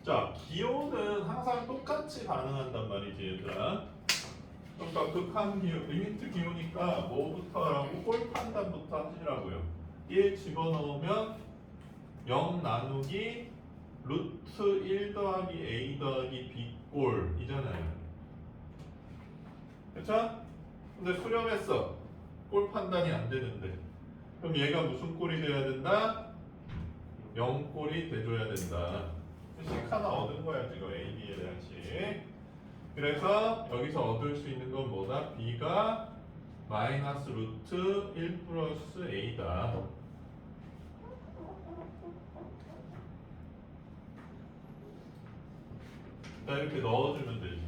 자, 기호는 항상 똑같이 반응한단 말이지, 얘들아. 그러니까 극한 기호, 리미트 기호니까 뭐부터 하라고? 꼴 판단부터 하시라고요. 1 집어넣으면 0 나누기 루트 1 더하기 a 더하기 b 꼴이잖아요. 그쵸? 근데 수렴했어. 꼴 판단이 안 되는데. 그럼 얘가 무슨 꼴이 돼야 된다? 0꼴이 돼줘야 된다. 식 하나 얻은 거야 지금 A, B에 대한 식. 그래서 여기서 얻을 수 있는 건 뭐다? B가 마이너스 루트 1 플러스 A다. 자, 이렇게 넣어주면 되지.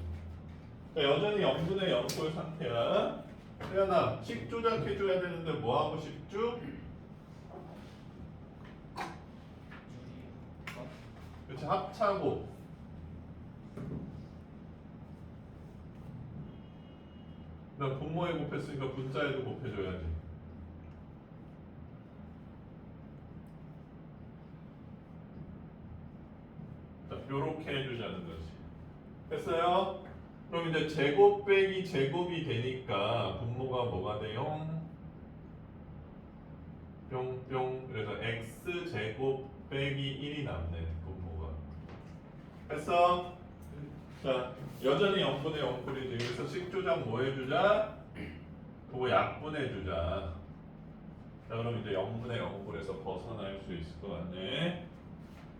자, 여전히 0분의 0꼴 상태야. 태연아, 식 조작해줘야 되는데 뭐하고 싶죠? 그렇지, 합차고. 나 분모에 곱했으니까 분자에도 곱해줘야지. 자, 요렇게 해주자는 거지. 됐어요? 그럼 이제 제곱 빼기 제곱이 되니까 분모가 뭐가 돼요? 뿅뿅. 그래서 x제곱 빼기 1이 남네, 분모가. 됐어? 자, 여전히 0분의 0꼴이지. 그래서 식조작 뭐 해주자? 그거 약분해주자. 자, 그럼 이제 0분의 0꼴에서 벗어날 수 있을 것 같네.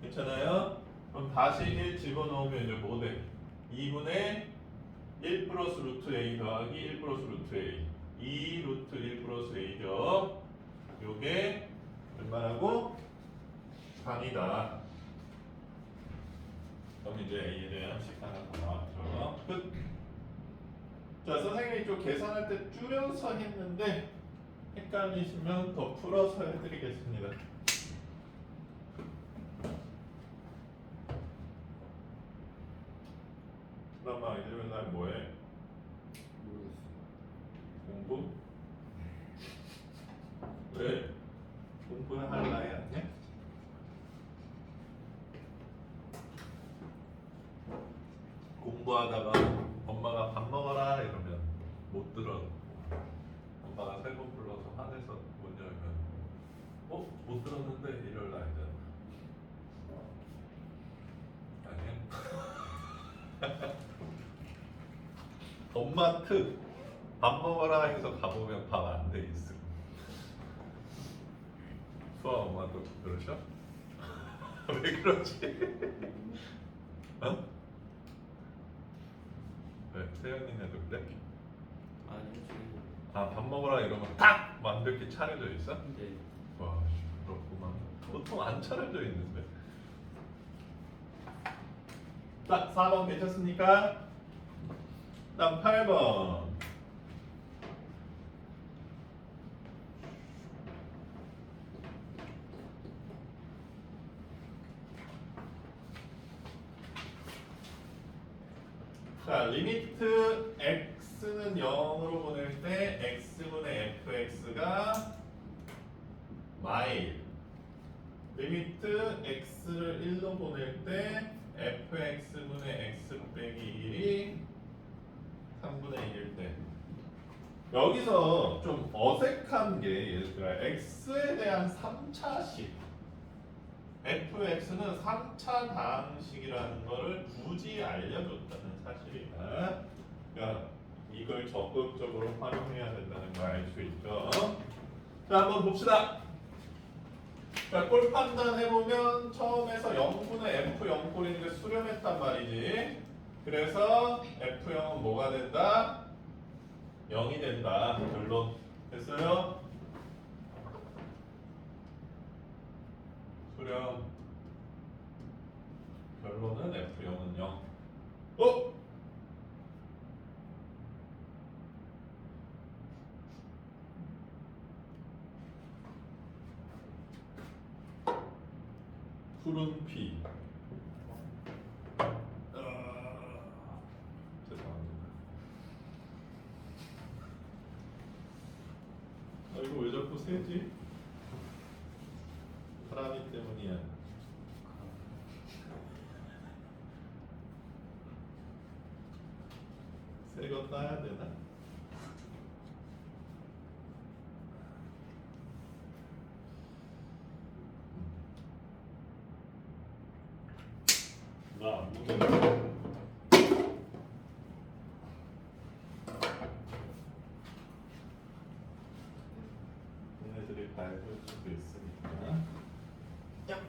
괜찮아요? 그럼 다시 1 집어넣으면 이제 뭐 돼? 2분의 1 플러스 루트 a 더하기 1 플러스 루트 a. 2 루트 1 플러스 a죠. 요게 얼마라고? 3이다. 그럼 이제 a에 대한 식 하나 더 나왔죠. 끝. 자, 선생님이 좀 계산할 때 줄여서 했는데 헷갈리시면 더 풀어서 해드리겠습니다. 그나마 일요일 날 뭐해? 공부? 왜? 공부할 나이 아니야? 공부하다가 엄마가 밥 먹어라 이러면 못 들어. 엄마가 세 번 불러서 화내서 못 열면 못 들었는데 일요일 날이잖아. 아니야? 엄마 특 밥 먹어라 해서 가보면 밥 안 돼 있어. 수아 엄마도 그러셔? 왜 그러지? 어? 왜? 세연이네도 그래? 아니요, 아, 밥 먹으라 이러면 딱 완벽히 차려져 있어? 네. 와, 그렇구만. 보통 안 차려져 있는데. 자, 4번 괜찮습니까? 다음 8번. 자, 리미트 x는 0으로 보낼 때 x분의 fx가 마일. 리미트 x를 1로 보낼 때 fx분의 x 빼기 1이 3분의 1일 때. 여기서 좀 어색한 게 얘들아, x에 대한 3차식. fx는 3차 다항식이라는 거를 굳이 알려줬다는 사실이다. 그러니까 이걸 적극적으로 활용해야 된다는 걸 알 수 있죠. 자, 한번 봅시다. 자, 꼴 판단해보면 처음에서 0분의 f0꼴인데 수렴했단 말이지. 그래서 f0은 뭐가 된다? 0이 된다. 결론. 됐어요? 수렴. 결론은 f0은 0. 푸른 피. 죄송합니다. 이거 왜 자꾸 새지? 바람이 때문이야. 거 따야 되나? 나 무슨 얘네들이 밟을 수도 있으니까. 야.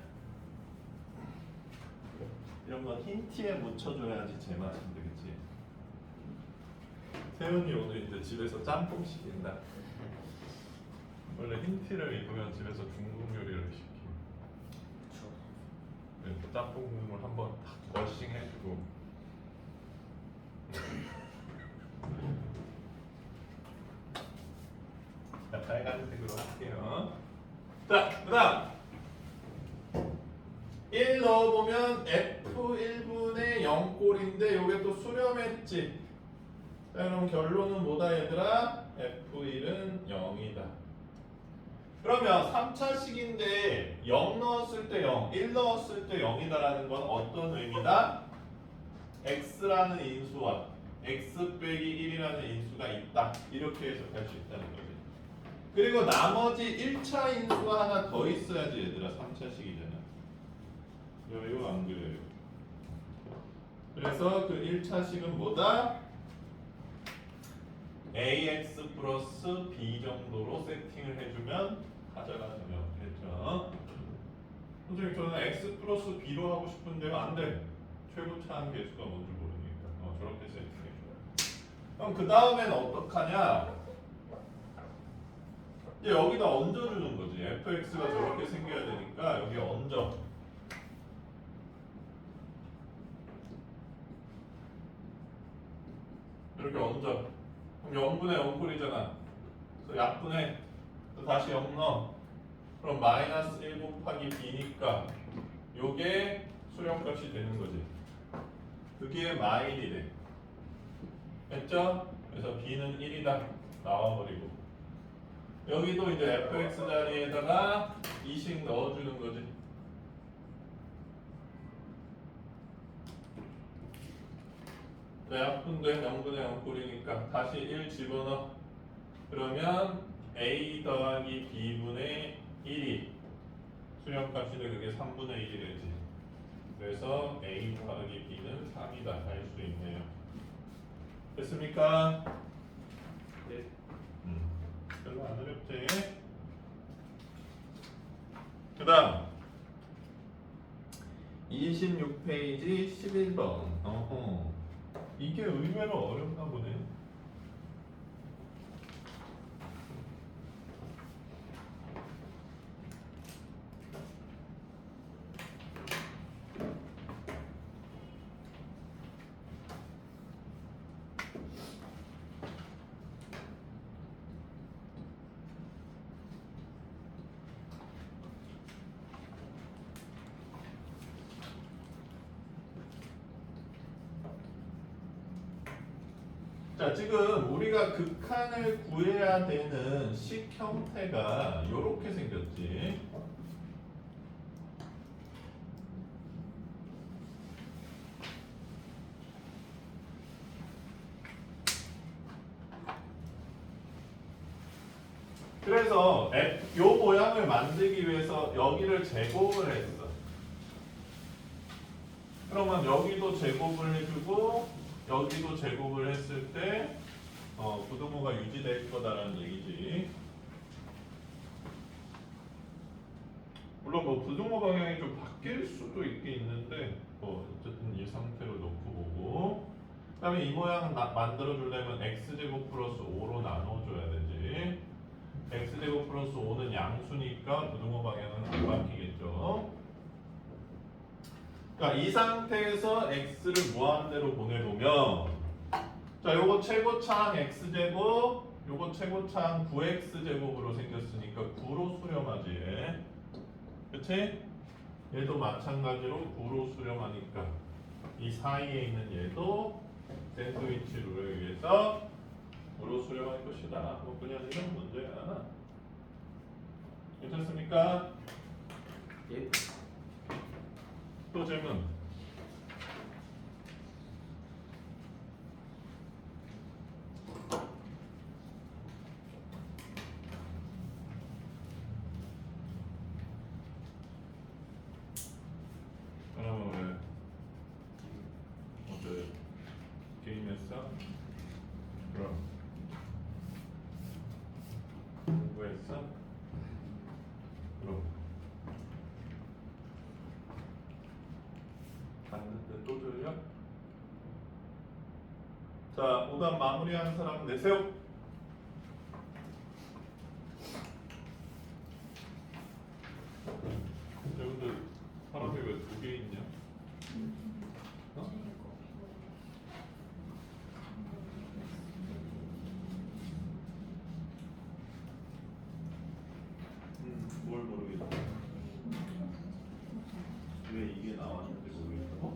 이런 건 힌트에 묻혀줘야지 제맛인데, 그치? 세훈이 오늘 이제 집에서 짬뽕 시킨다. 원래 힌트를 입으면 집에서 중국 요리를 시키. 짬뽕 국물 한번 탁 워싱 해주고. 자, 빨간색으로 할게요. 자, 그다음 1 넣어보면 F1분의 0꼴인데 요게 또 수렴했지. 자, 그럼 결론은 뭐다 얘들아? F1은 0이다. 그러면 3차식인데 0 넣었을 때 0, 1 넣었을 때 0이다라는 건 어떤 의미다? x라는 인수와 x 빼기 1이라는 인수가 있다. 이렇게 해석할 수 있다는 거지. 그리고 나머지 1차 인수가 하나 더 있어야지 얘들아. 3차식이잖아. 그래요? 안 그래요? 그래서 그 1차식은 뭐다? ax 플러스 b 정도로 세팅을 해주면 가져가면 되죠. 선생님 저는 x 플러스 b로 하고 싶은데요. 안 돼. 최고차항 계수가 뭔지 모르니까 저렇게 세팅해줘요. 그럼 그 다음엔 어떡하냐? 이제 여기다 얹어주는 거지. fx가 저렇게 생겨야 되니까 여기 얹어. 이렇게 얹어. 그럼 0분의 0꼴이잖아. 그래서 약분해. 또 다시 0 넣어. 그럼 마이너스 1 곱하기 b니까 요게 수렴값이 되는 거지. 그게 마일이 돼. 됐죠? 그래서 b는 1이다. 나와버리고. 여기도 이제 fx 자리에다가 2씩 넣어주는 거지. 약분돼 0분의 0꼴이니까 다시 1 집어넣어. 그러면 a 더하기 b분의 1이 수렴값이 그게 3분의 1이 되지. 그래서 a 더하기 b는 3이다 할 수 있네요. 됐습니까? 네. 별로 안 어렵지? 그 다음 26페이지 11번. 어허. 이게 의외로 어렵나 보네. 자, 지금 우리가 극한을 구해야 되는 식 형태가 이렇게 생겼지. 그래서 요 모양을 만들기 위해서 여기를 제곱을 했어. 그러면 여기도 제곱을 해주고 여기도 제곱을 했을 때 부등호가 유지될 거다라는 얘기지. 물론 뭐 부등호 방향이 좀 바뀔 수도 있긴 있는데 어쨌든 이 상태로 놓고 보고 그다음에 이 모양 만들어 주려면 x제곱 플러스 5로 나눠줘야 되지. x제곱 플러스 5는 양수니까 부등호 방향은 안 바뀌겠죠. 그러니까 이 상태에서 x를 무한대로 보내보면 자, 요거 최고차항 x제곱 요거 최고차항 9x제곱으로 생겼으니까 9로 수렴하지. 그치? 얘도 마찬가지로 9로 수렴하니까 이 사이에 있는 얘도 샌드위치 룰에 의해서 9로 수렴할 것이다. 뭐 그냥 이런 문제야. 괜찮습니까? 예. 또 질문. 됐어? 그럼 봤는데 또 들려? 자, 오답 마무리하는 사람 내세요. 여러분들 사람이 왜 두 개 있냐? 어? 뭘 모르겠어. 왜 이게 나왔는지 모르겠어.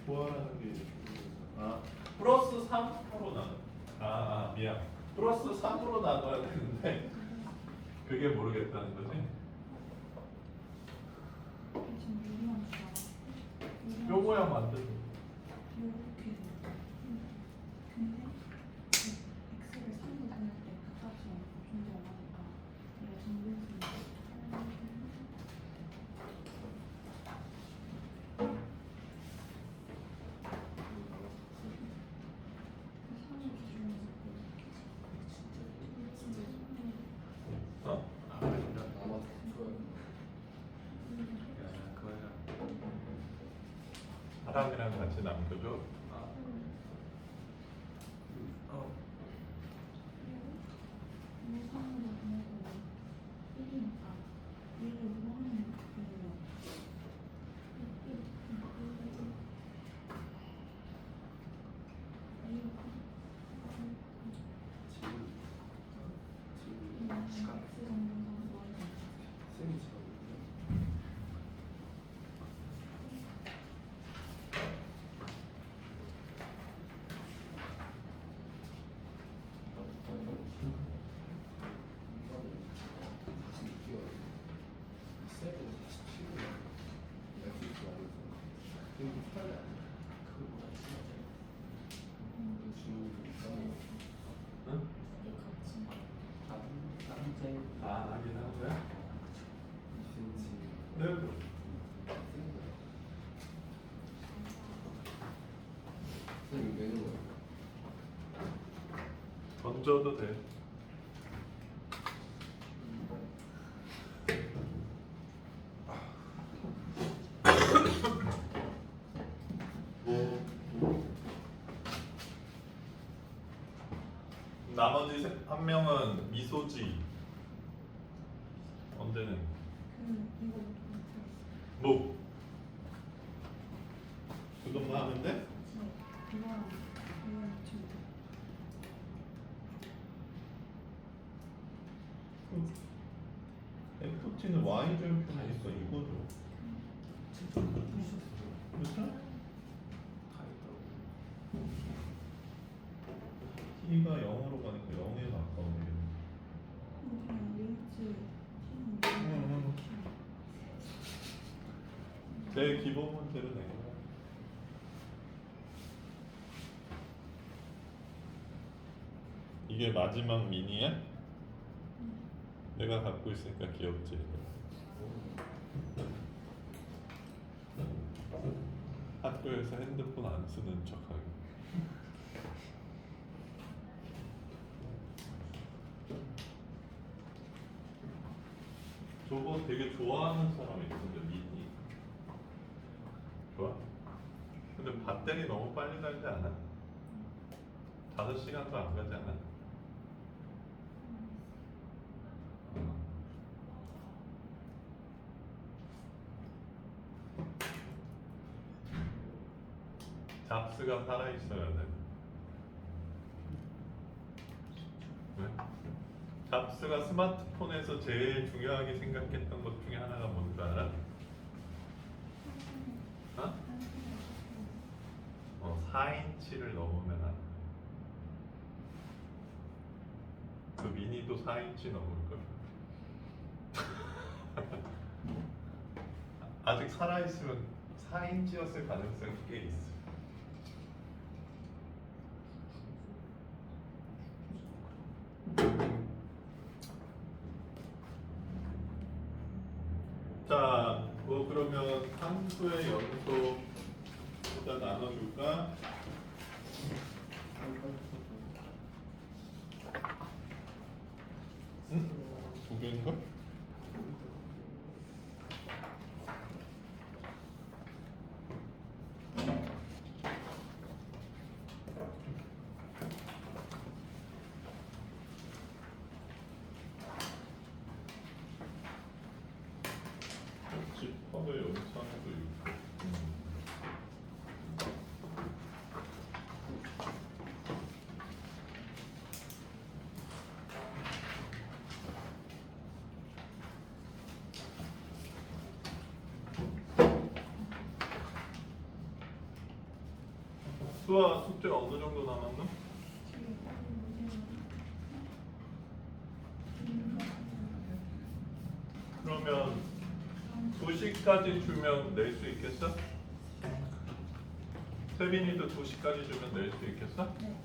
구하라는 게 플러스 3으로 나눠. 미안. 플러스 3으로 나눠야 되는데 그게 모르겠다는 거지. 요거야 만들고. 이렇게 근데 x를 3으로 나눌 때 그 값이 존재하니까 얘가 정변수니까 어? 사람이랑 같이 남겨줘. 하긴 하는 거야? 네. 던져도 돼. 나머지 한 명은 미소지. 언제는 이거 뭐 그것만 하면 돼? 이거랑 좀 FT는 Y절표니까 이거죠. 그렇죠? T가 0으로 가니까 0에 가까워지겠네. 그냥 링츠 제일 기본 문제로 낸 거야. 이게 마지막 미니야? 내가 갖고 있으니까 귀엽지. 학교에서 핸드폰 안 쓰는 척하기. 저거 되게 좋아하는 사람이 있는데 미니. 좋아? 근데 배터리 너무 빨리 달지 않아? 5시간도 안 가지 않아? 잡스가 살아있어야 돼. 왜? 잡스가 스마트폰에서 제일 중요하게 생각했던 것 중에 하나가 뭔지 알아? 4인치를 넘으면 안 돼. 그 미니도 4인치 넘을걸? 아직 살아있으면 4인치였을 가능성이 꽤 있어. 자, 뭐 그러면 함수의 연속 일단 나눠줄까? 집합의 연산도 있고. 수아 숙제가 어느 정도 남았나? 그러면 2시까지 주면 낼 수 있겠어? 세빈이도 2시까지 주면 낼 수 있겠어? 네.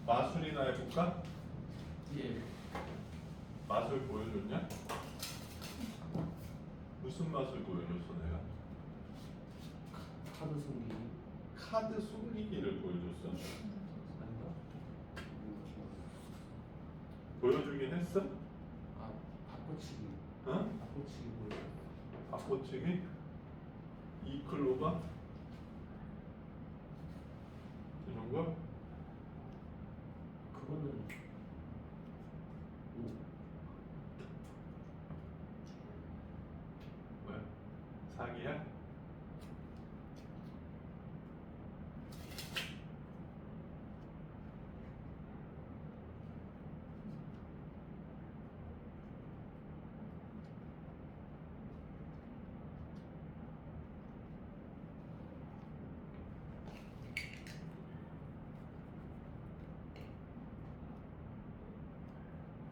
마술이나 해볼까? 예. 마술 보여줬냐? 무슨 마술 보여줬어 내가? 카드 숨기기. 카드 숨기기를 보여줬어? 아닌가? 보여주긴 했어? 아, 바꿔치기. 어? 바꿔치기 뭐야? 바꿔치기? 이 클로바? 이런 거? 그거는 뭐야? 사기야?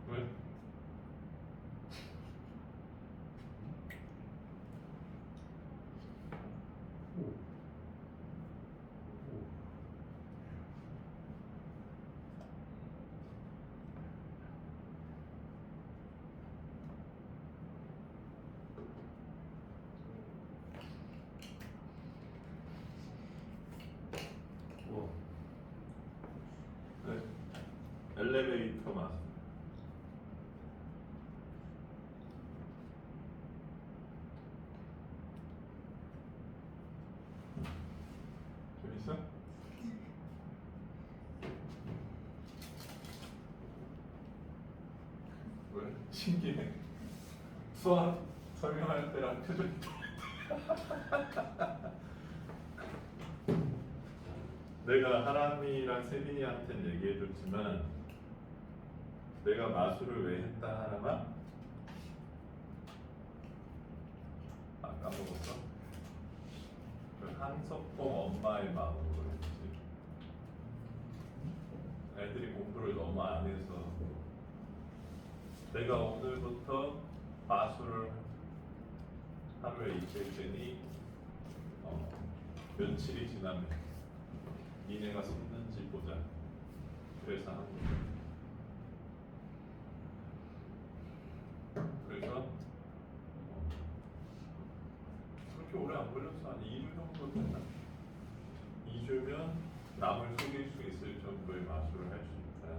왜? 오. 오. 우와. 네. 엘리베이터 마술. 재밌어? 왜? 신기해. 수학 설명할 때랑 표정이 내가 하람이랑 세빈이한테는 얘기해줬지만 내가 마술을 왜 했다 하람아? 아 까먹었어? 그 한석봉 엄마의 마음으로 했지. 애들이 공부를 너무 안 해서 내가 오늘부터 마술을 하루에 익힐 테니 며칠이 지나면 니네가 속는지 보자. 그래서 한 거야. 그래서 그렇게 오래 안 걸렸어. 한 2주 정도 됐나? 2주면 남을 속일 수 있을 정도의 마술을 할 수 있다.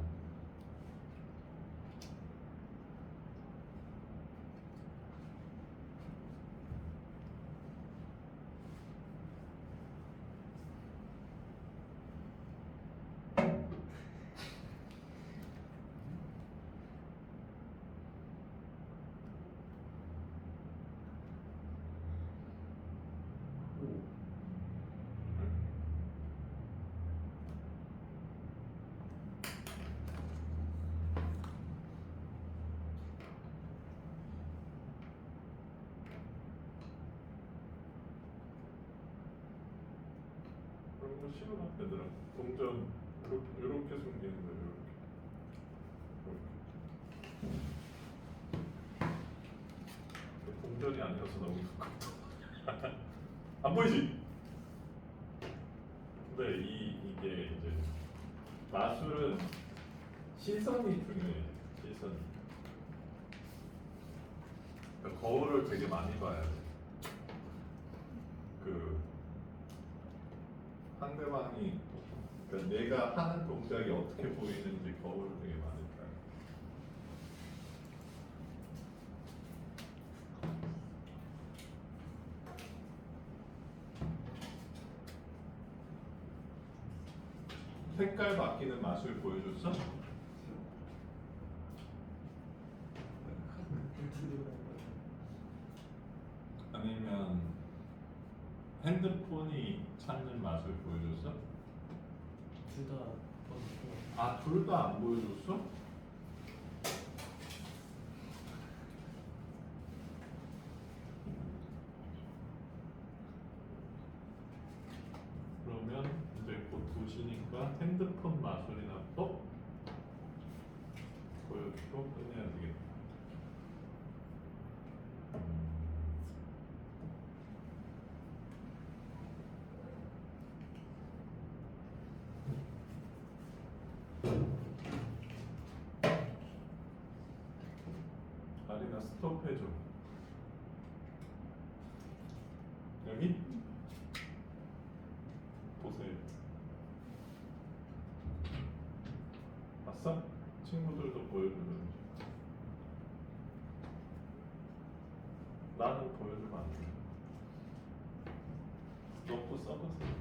오. 그런 거 싫어 얘들아. 동전 이렇게 숨기는 거야. 이렇게. 동전이 아니어서 너무 부끄럽다. 안 보이지? 근데 이게 이제 마술은 시선이 중요해. 시선. 그러니까 거울을 되게 많이 봐야 돼. 그 상대방이 그러니까 내가 하는 동작이 어떻게 보이는지 거울을 되게 많이 봐요. 색깔 바뀌는 마술 보여줬어? 아니면 핸드폰이 찾는 맛을 보여줬어? 둘다 아, 둘 다 안 보여줬어? 그러면 이제 곧 2시니까 핸드폰 마술이나 또 보여주고 끝내야 되겠다. 아리나 스톱해줘. 여기? 보세요. 봤어? 친구들도 보여주는지. 나는 보여주면 안 돼. 너도 써보세요.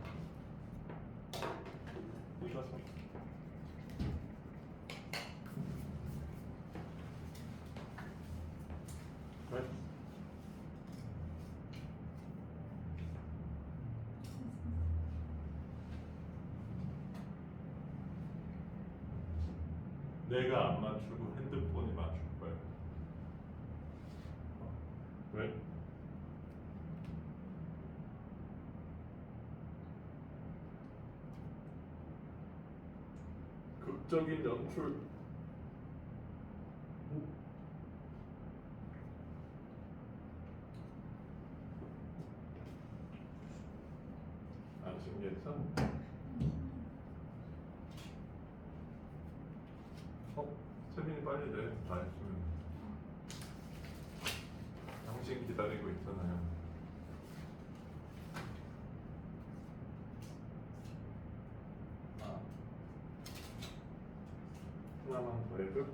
이가서. 왜? 내가 안 맞추고 핸드폰이 맞출 거야. 왜? 극적인 연출. 안 신기했어? 세빈이 빨리 내. 다 했으면. 당신 기다리고 있잖아요. 아. 하나만 더 해줘.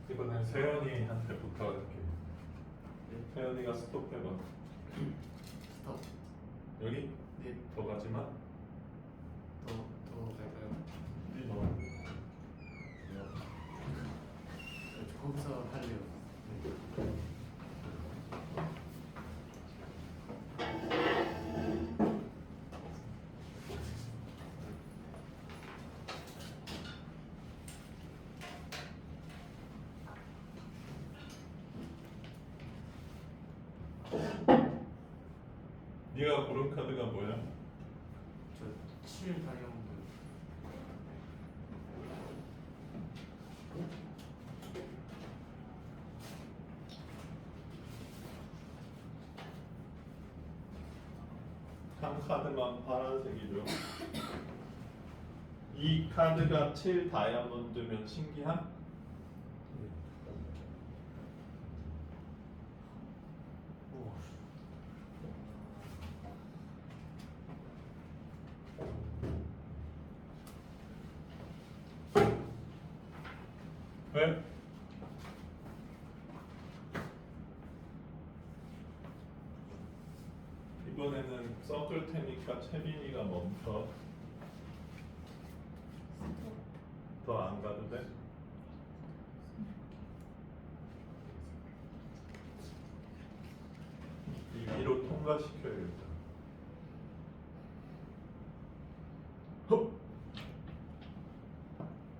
이번엔 세연이한테 부탁할게. 세연이가 스톱해봐. 스톱. 여기? 네. 더 가지 마. 더 갈까요? 네. 거기서 할래요. 네가 고른 카드가 뭐야? 저 7 다이아몬드. 한 카드만 파란색이죠. 이 카드가 7 다이아몬드면 신기함? 우와. 왜? 이번에는 섞을 테니까 채빈이가 멈춰. 더 안 가도 돼? 이 위로 통과시켜야겠다. 헉!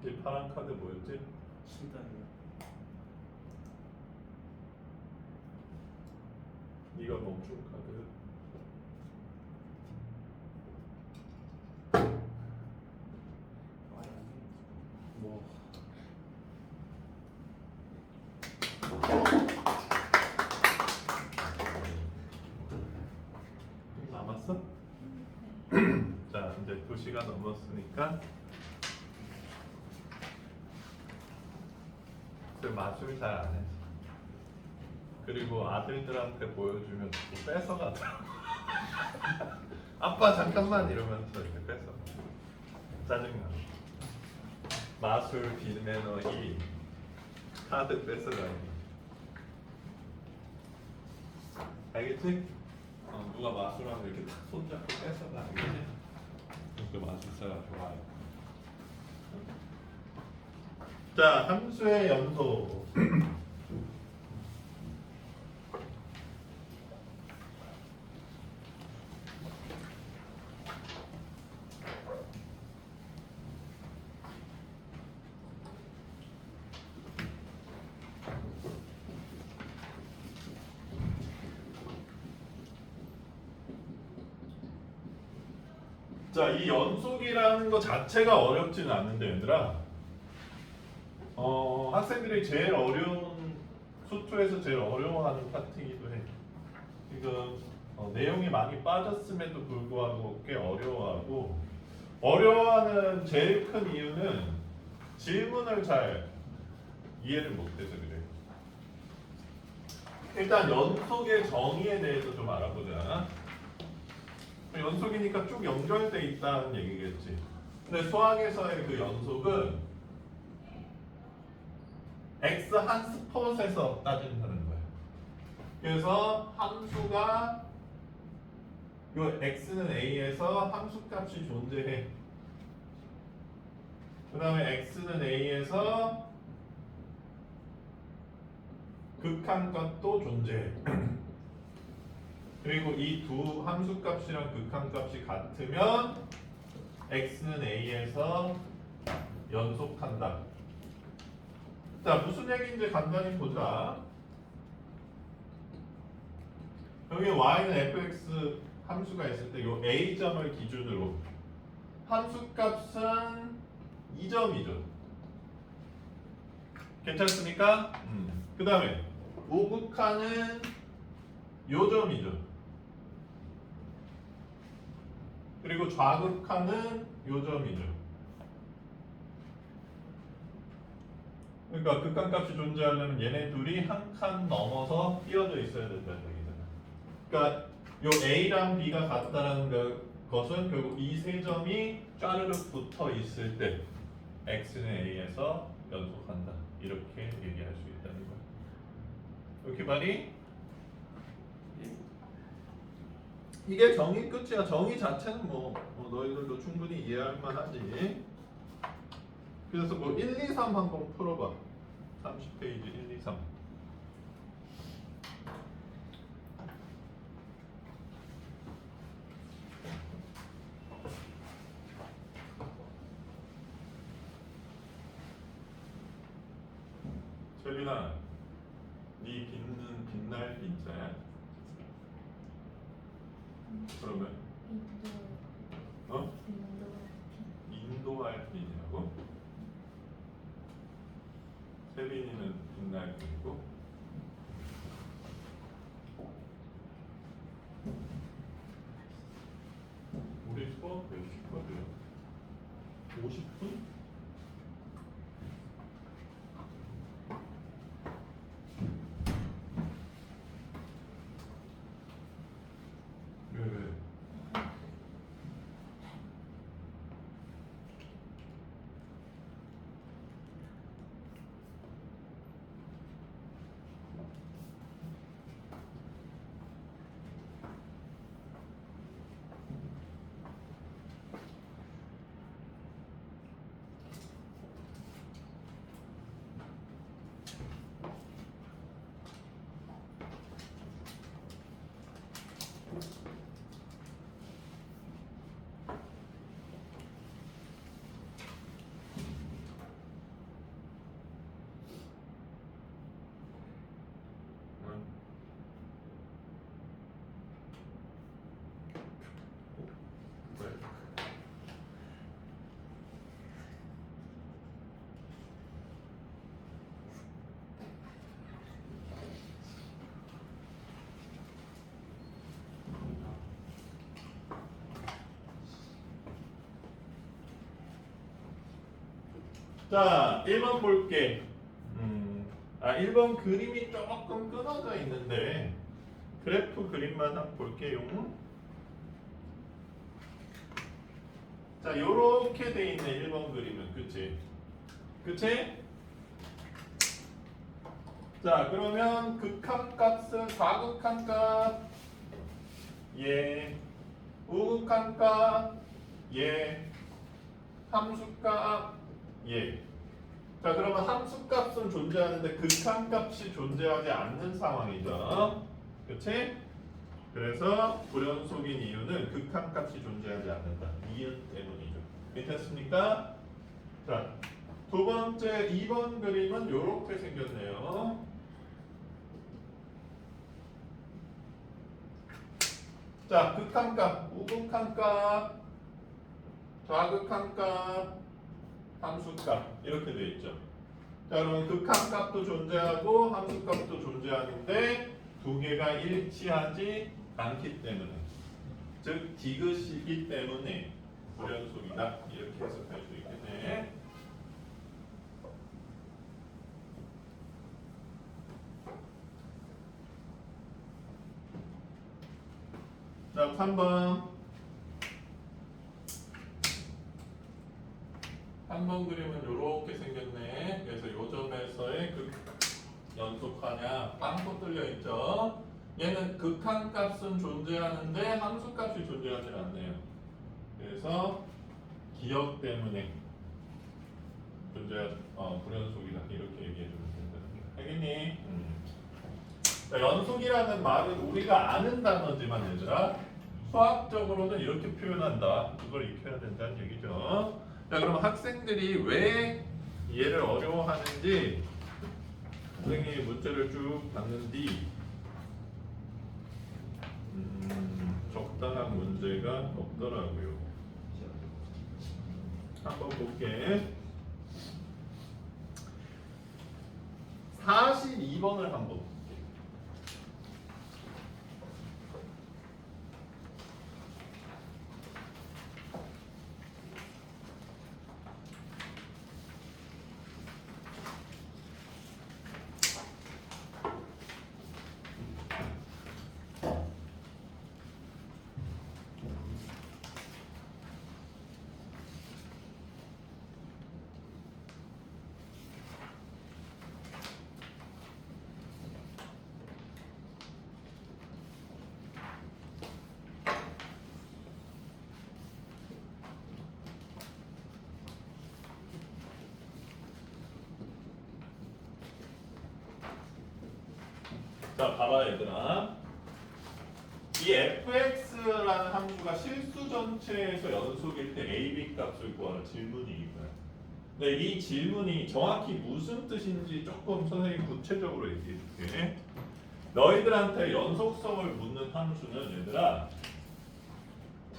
이 파란 카드 뭐였지? 7 다이아. 네가 멈춘 카드. 말이 안 돼. 뭐. 좀 남았어? 자, 이제 2시간 넘었으니까 그 마술 잘 안 해. 그리고 아들들한테 보여주면 또 뺏어가더라고. 아빠 잠깐만 이러면서 이렇게 뺏어. 짜증나. 마술 비매너 2 카드 뺏어가기. 알겠지? 누가 마술하면 이렇게 탁 손잡고 뺏어가. 알겠지? 그 마술사가 좋아요. 자, 함수의 연속. 자, 이 연속이라는 것 자체가 어렵지는 않은데 얘들아, 학생들이 제일 어려운 수투에서 제일 어려워하는 파트이기도 해. 지금 내용이 많이 빠졌음에도 불구하고 꽤 어려워하고, 어려워하는 제일 큰 이유는 질문을 잘 이해를 못해서 그래. 일단 연속의 정의에 대해서 좀 알아보자. 연속이니까 쭉 연결돼 있다는 얘기겠지. 근데 수학에서의 그 연속은 x 한 스폿에서 따진다는 거야. 그래서 함수가 요 x는 a에서 함수값이 존재해. 그 다음에 x는 a에서 극한값도 존재해. 그리고 이 두 함수값이랑 극한값이 같으면 x는 a에서 연속한다. 자, 무슨 얘기인지 간단히 보자. 여기 y는 fx 함수가 있을 때 이 a점을 기준으로 함수값은 2점이죠. 괜찮습니까? 그 다음에 우극한은 요점이죠. 그리고 좌극한은 요점이죠. 그러니까 극한값이 존재하려면 얘네 둘이 한 칸 넘어서 띄어져 있어야 된다는 얘기잖아. 그러니까 요 A랑 B가 같다라는 것은 결국 이 세 점이 짜르륵 붙어 있을 때 X는 A에서 연속한다. 이렇게 얘기할 수 있다는 거야. 이렇게 말이? 이게 정의 끝이야. 정의 자체는 뭐 너희들도 충분히 이해할 만하지. 그래서 뭐 1, 2, 3 한번 풀어봐. 30페이지 1, 2, 3. 세빈아, 네 빛는 빛날 빛자야? 그러면 인도할 빛이라고? 세빈이는 빛날 빛이고 우리 수업 몇 시거든? 50분? 왜? 자, 1번 볼게. 1번 그림이 조금 끊어져 있는데 그래프 그림만 한번 볼게요. 자, 요렇게 돼 있네 1번 그림은. 그치? 그치? 자, 그러면 극한값은 좌극한값 예, 우극한값 예, 함수값 예. 자, 그러면 함수값은 존재하는데 극한값이 존재하지 않는 상황이죠. 그치? 그래서 불연속인 이유는 극한값이 존재하지 않는다. 이유 때문이죠. 괜찮습니까? 자, 두 번째 2번 그림은 이렇게 생겼네요. 자, 극한값, 우극한값, 좌극한값, 함수값 이렇게 돼 있죠. 자, 그러면 극한값도 존재하고 함수값도 존재하는데 두 개가 일치하지 않기 때문에, 즉 디귿이기 때문에 불연속이다 이렇게 해석할 수 있겠네. 자, 3번. 3번 그림은 이렇게 생겼네. 그래서 요 점에서의 극 연속하냐 빵꾸 뚫려 있죠. 얘는 극한값은 존재하는데 함수값이 존재하지 않네요. 그래서 기억 때문에 불연속이다 이렇게 얘기해 주면 된다. 알겠니? 자, 연속이라는 말은 우리가 아는 단어지만 얘들아 수학적으로는 이렇게 표현한다. 그걸 익혀야 된다는 얘기죠. 자, 그럼 학생들이 왜 얘를 어려워하는지 선생님이 문제를 쭉 봤는데 적당한 문제가 없더라고요. 한번 볼게. 42번을 한번 볼게. 자, 봐봐 얘들아. 이 fx라는 함수가 실수 전체에서 연속일 때 a, b 값을 구하라 질문이 이거야. 근데 이 질문이 정확히 무슨 뜻인지 조금 선생님이 구체적으로 얘기해 줄게. 너희들한테 연속성을 묻는 함수는 얘들아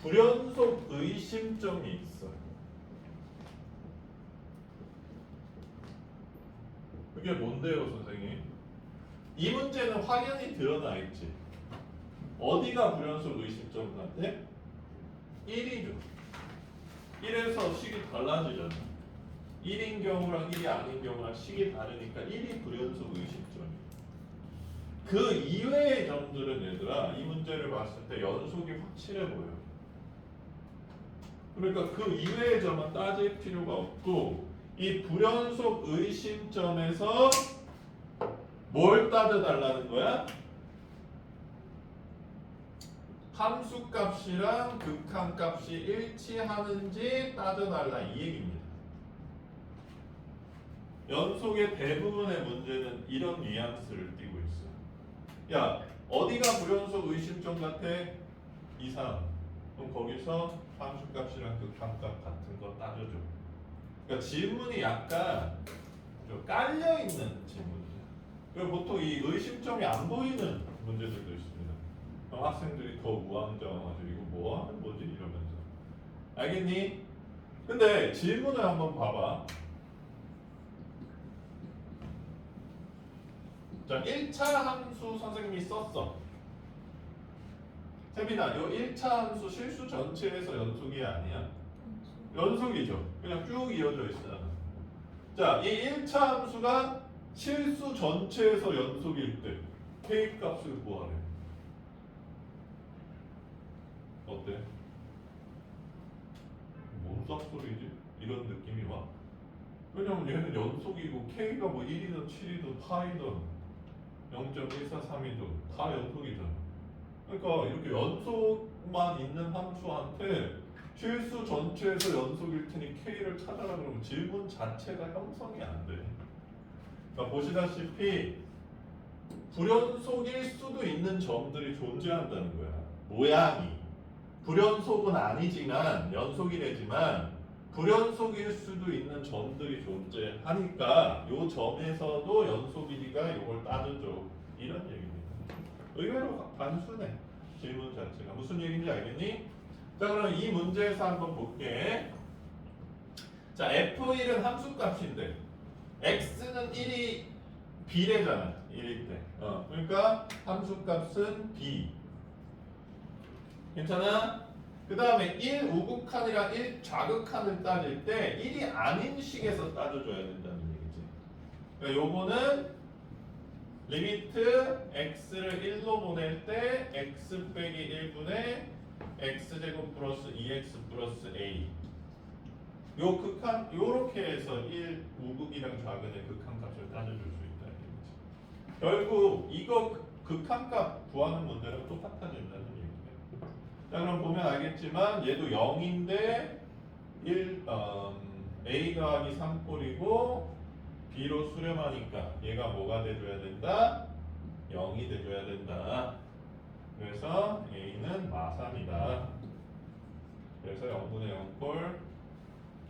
불연속 의심점이 있어. 그게 뭔데요, 선생님? 이 문제는 확연히 드러나 있지. 어디가 불연속 의심점 같아? 1이죠. 1에서 식이 달라지잖아. 1인 경우랑 1이 아닌 경우랑 식이 다르니까 1이 불연속 의심점이야. 그 이외의 점들은 얘들아 이 문제를 봤을 때 연속이 확실해 보여. 그러니까 그 이외의 점은 따질 필요가 없고 이 불연속 의심점에서 뭘 따져달라는 거야? 함수값이랑 극한값이 일치하는지 따져달라 이 얘기입니다. 연속의 대부분의 문제는 이런 뉘앙스를 띠고 있어요. 야, 어디가 불연속 의심점 같아? 2, 3. 그럼 거기서 함수값이랑 극한값 같은 거 따져줘. 그러니까 질문이 약간 좀 깔려있는 질문이야. 그리고 보통 이 의심점이 안 보이는 문제들도 있습니다. 그럼 학생들이 더 우왕좌왕하죠. 이거 뭐 하는 거지? 이러면서. 알겠니? 근데 질문을 한번 봐봐. 자, 1차 함수 선생님이 썼어. 세빈아, 이 1차 함수 실수 전체에서 연속이 아니야? 연속이죠. 그냥 쭉 이어져 있어요. 자, 이 1차 함수가 실수 전체에서 연속일 때 K 값을 구하래. 어때? 뭔 쌉소리지? 이런 느낌이 와. 왜냐면 얘는 연속이고 K가 뭐 1이든 7이든 파이든 0.143이든 다 연속이잖아. 그러니까 이렇게 연속만 있는 함수한테 실수 전체에서 연속일 테니 K를 찾아라 그러면 질문 자체가 형성이 안 돼. 그러니까 보시다시피 불연속일 수도 있는 점들이 존재한다는 거야. 모양이 불연속은 아니지만 연속이래지만 불연속일 수도 있는 점들이 존재하니까 요 점에서도 연속이니까 요걸 따져줘. 이런 얘기입니다. 의외로 단순해. 질문 자체가 무슨 얘기인지 알겠니? 자 그럼 이 문제에서 한번 볼게. 자 F1은 함수값인데 x는 1이 b래잖아. 1일 때. 그러니까 함수값은 b. 괜찮아? 그 다음에 1 우극한이랑 1 좌극한을 따질 때 1이 아닌 식에서 따져줘야 된다는 얘기지. 그러니까 요거는 리미트 x를 1로 보낼 때 x 빼기 1분의 x제곱 플러스 2x 플러스 a 요 극한 요렇게 해서 1 우극이랑 좌극의 극한값을 따져줄 수 있다는 얘기지. 결국 이거 극한값 구하는 문제랑 똑같아진다는 얘기예요. 자 그럼 보면 알겠지만 얘도 0인데 a 더하기 3꼴이고 b로 수렴하니까 얘가 뭐가 돼줘야 된다? 0이 돼줘야 된다. 그래서 a는 마삼이다. 그래서 0분의 0꼴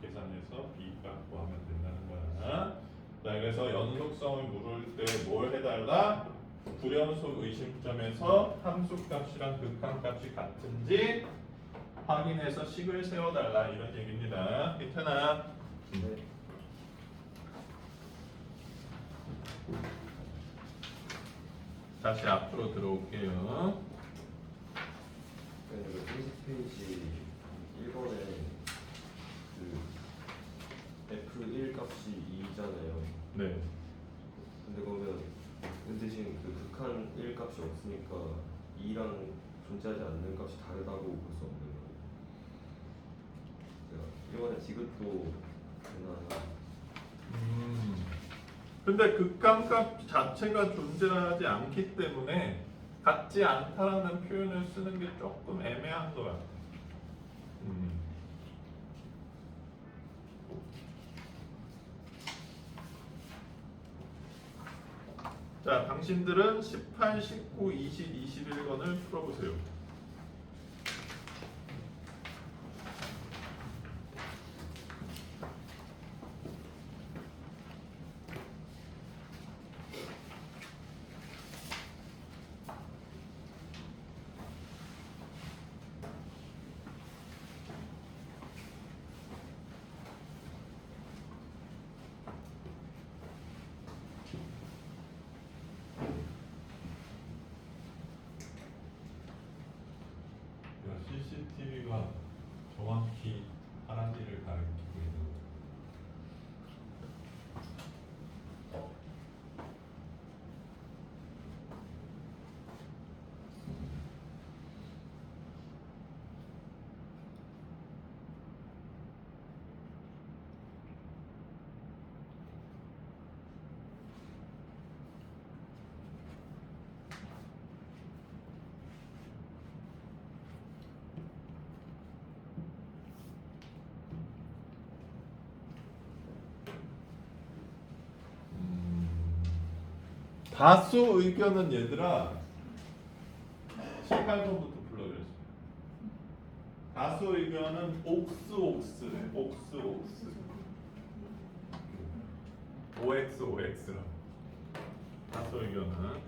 계산해서 b값 구하면 된다는 거야. 자 그래서 연속성을 물을 때 뭘 해달라? 불연속 의심점에서 함수값이랑 극한값이 같은지 확인해서 식을 세워달라 이런 얘기입니다. 괜찮아? 네. 다시 앞으로 들어올게요. 그러니까 이거 30페이지 1번에 그 F1 값이 2잖아요. 네. 근데 그러면 그 대신 그 극한 1 값이 없으니까 2랑 존재하지 않는 값이 다르다고 볼 수 없는 거예요. 1번에 디귿도 되나? 근데 극한값 자체가 존재하지 않기 때문에 같지 않다라는 표현을 쓰는 게 조금 애매한 것 같아. 자, 당신들은 18, 19, 20, 21번을 풀어보세요. CCTV가 정확히 하는 일을 가리키고 있는 거예요. 다수 의견은 얘들아 18번부터 불러드렸어요. 다수 의견은 옥스래. 옥스 OX라. 다수 의견은.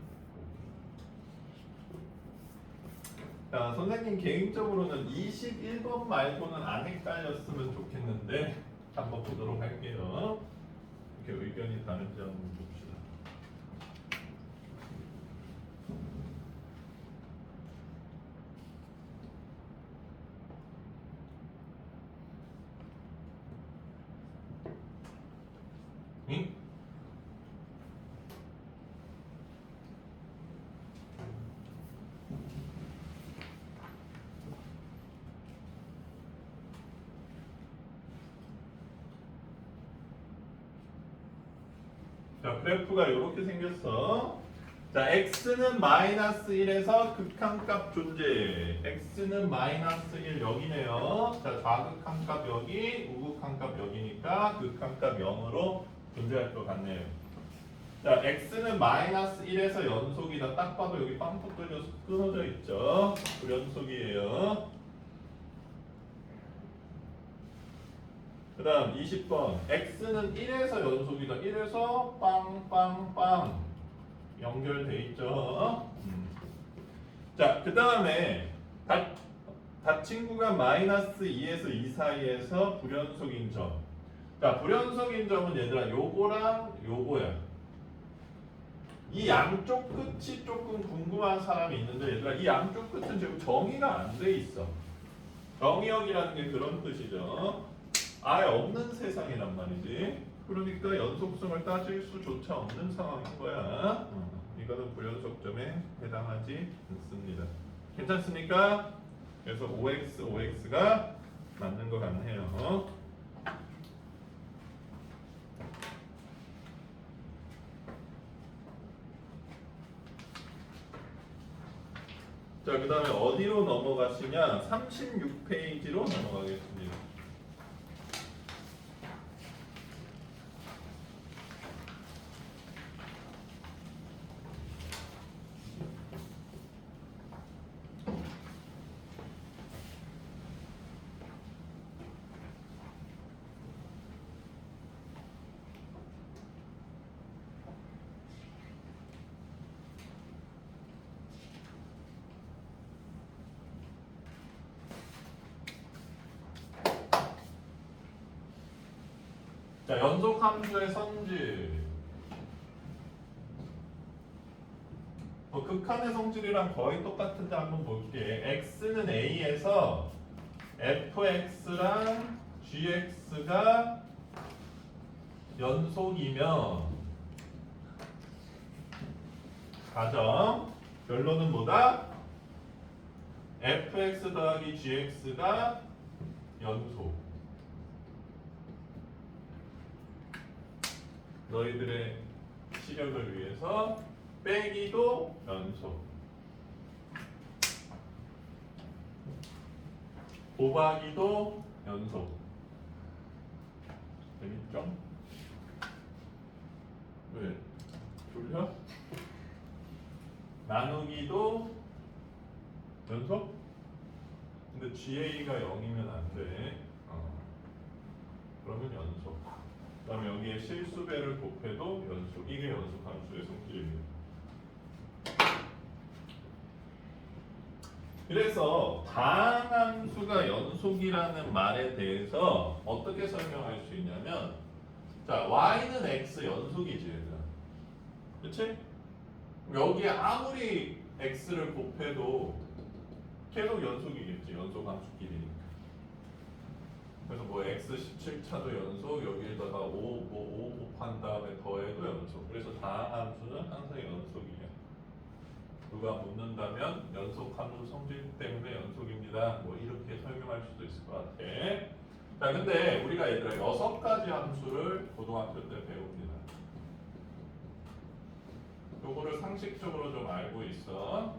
자, 선생님 개인적으로는 21번 말고는 안 헷갈렸으면 좋겠는데 한번 보도록 할게요. 이렇게 의견이 다른지 한번 봅시다. 응? 자, 그래프가 이렇게 생겼어. 자, x는 마이너스 1에서 극한값 존재. x는 마이너스 1 여기네요. 자, 좌극한값 여기, 우극한값 여기니까 극한값 0으로 존재할 것 같네요. 자, x는 마이너스 1에서 연속이다. 딱 봐도 여기 빵떡 뚫려서 끊어져 있죠. 불연속이에요. 그 다음 20번 x는 1에서 연속이다. 1에서 빵빵빵 연결돼 있죠. 자, 그 다음에 닫힌 구간 마이너스 2에서 2 사이에서 불연속인 점. 자, 불연속인 점은 얘들아 요거랑 요거야. 이 양쪽 끝이 조금 궁금한 사람이 있는데 얘들아 이 양쪽 끝은 지금 정의가 안 돼 있어. 정의역이라는 게 그런 뜻이죠. 아예 없는 세상이란 말이지. 그러니까 연속성을 따질 수조차 없는 상황인 거야. 이거는 불연속점에 해당하지 않습니다. 괜찮습니까? 그래서 OX, OX가 맞는 것 같네요. 자, 그 다음에 어디로 넘어가시냐? 36페이지로 넘어가겠습니다. 자, 연속 함수의 성질. 극한의 성질이랑 거의 똑같은데 한번 볼게. x는 a에서 fx랑 gx가 연속이면 가정 결론은 뭐다? fx 더하기 gx가 연속. 너희들의 시력을 위해서 빼기도 연속, 곱하기도 연속. 재밌죠? 왜? 졸려? 나누기도 연속? 근데 GA가 0이면 안 돼. 그러면 연속. 그 다음에 여기에 실수배를 곱해도 연속. 이게 연속 함수의 성질입니다. 그래서 다항함수가 연속이라는 말에 대해서 어떻게 설명할 수 있냐면, 자, y는 x 연속이지 얘들아. 그치? 여기에 아무리 x를 곱해도 계속 연속이겠지. 연속함수끼리니까. 그래서 뭐 x 17차도 연속, 여기에다가 5 곱한 다음에 더해도 연속. 그래서 다항함수는 항상 연속이에요. 누가 묻는다면 연속함수 성질 때문에 연속입니다. 뭐 이렇게 설명할 수도 있을 것 같아. 자, 근데 우리가 얘들아 6가지 함수를 고등학교 때 배웁니다. 요거를 상식적으로 좀 알고 있어.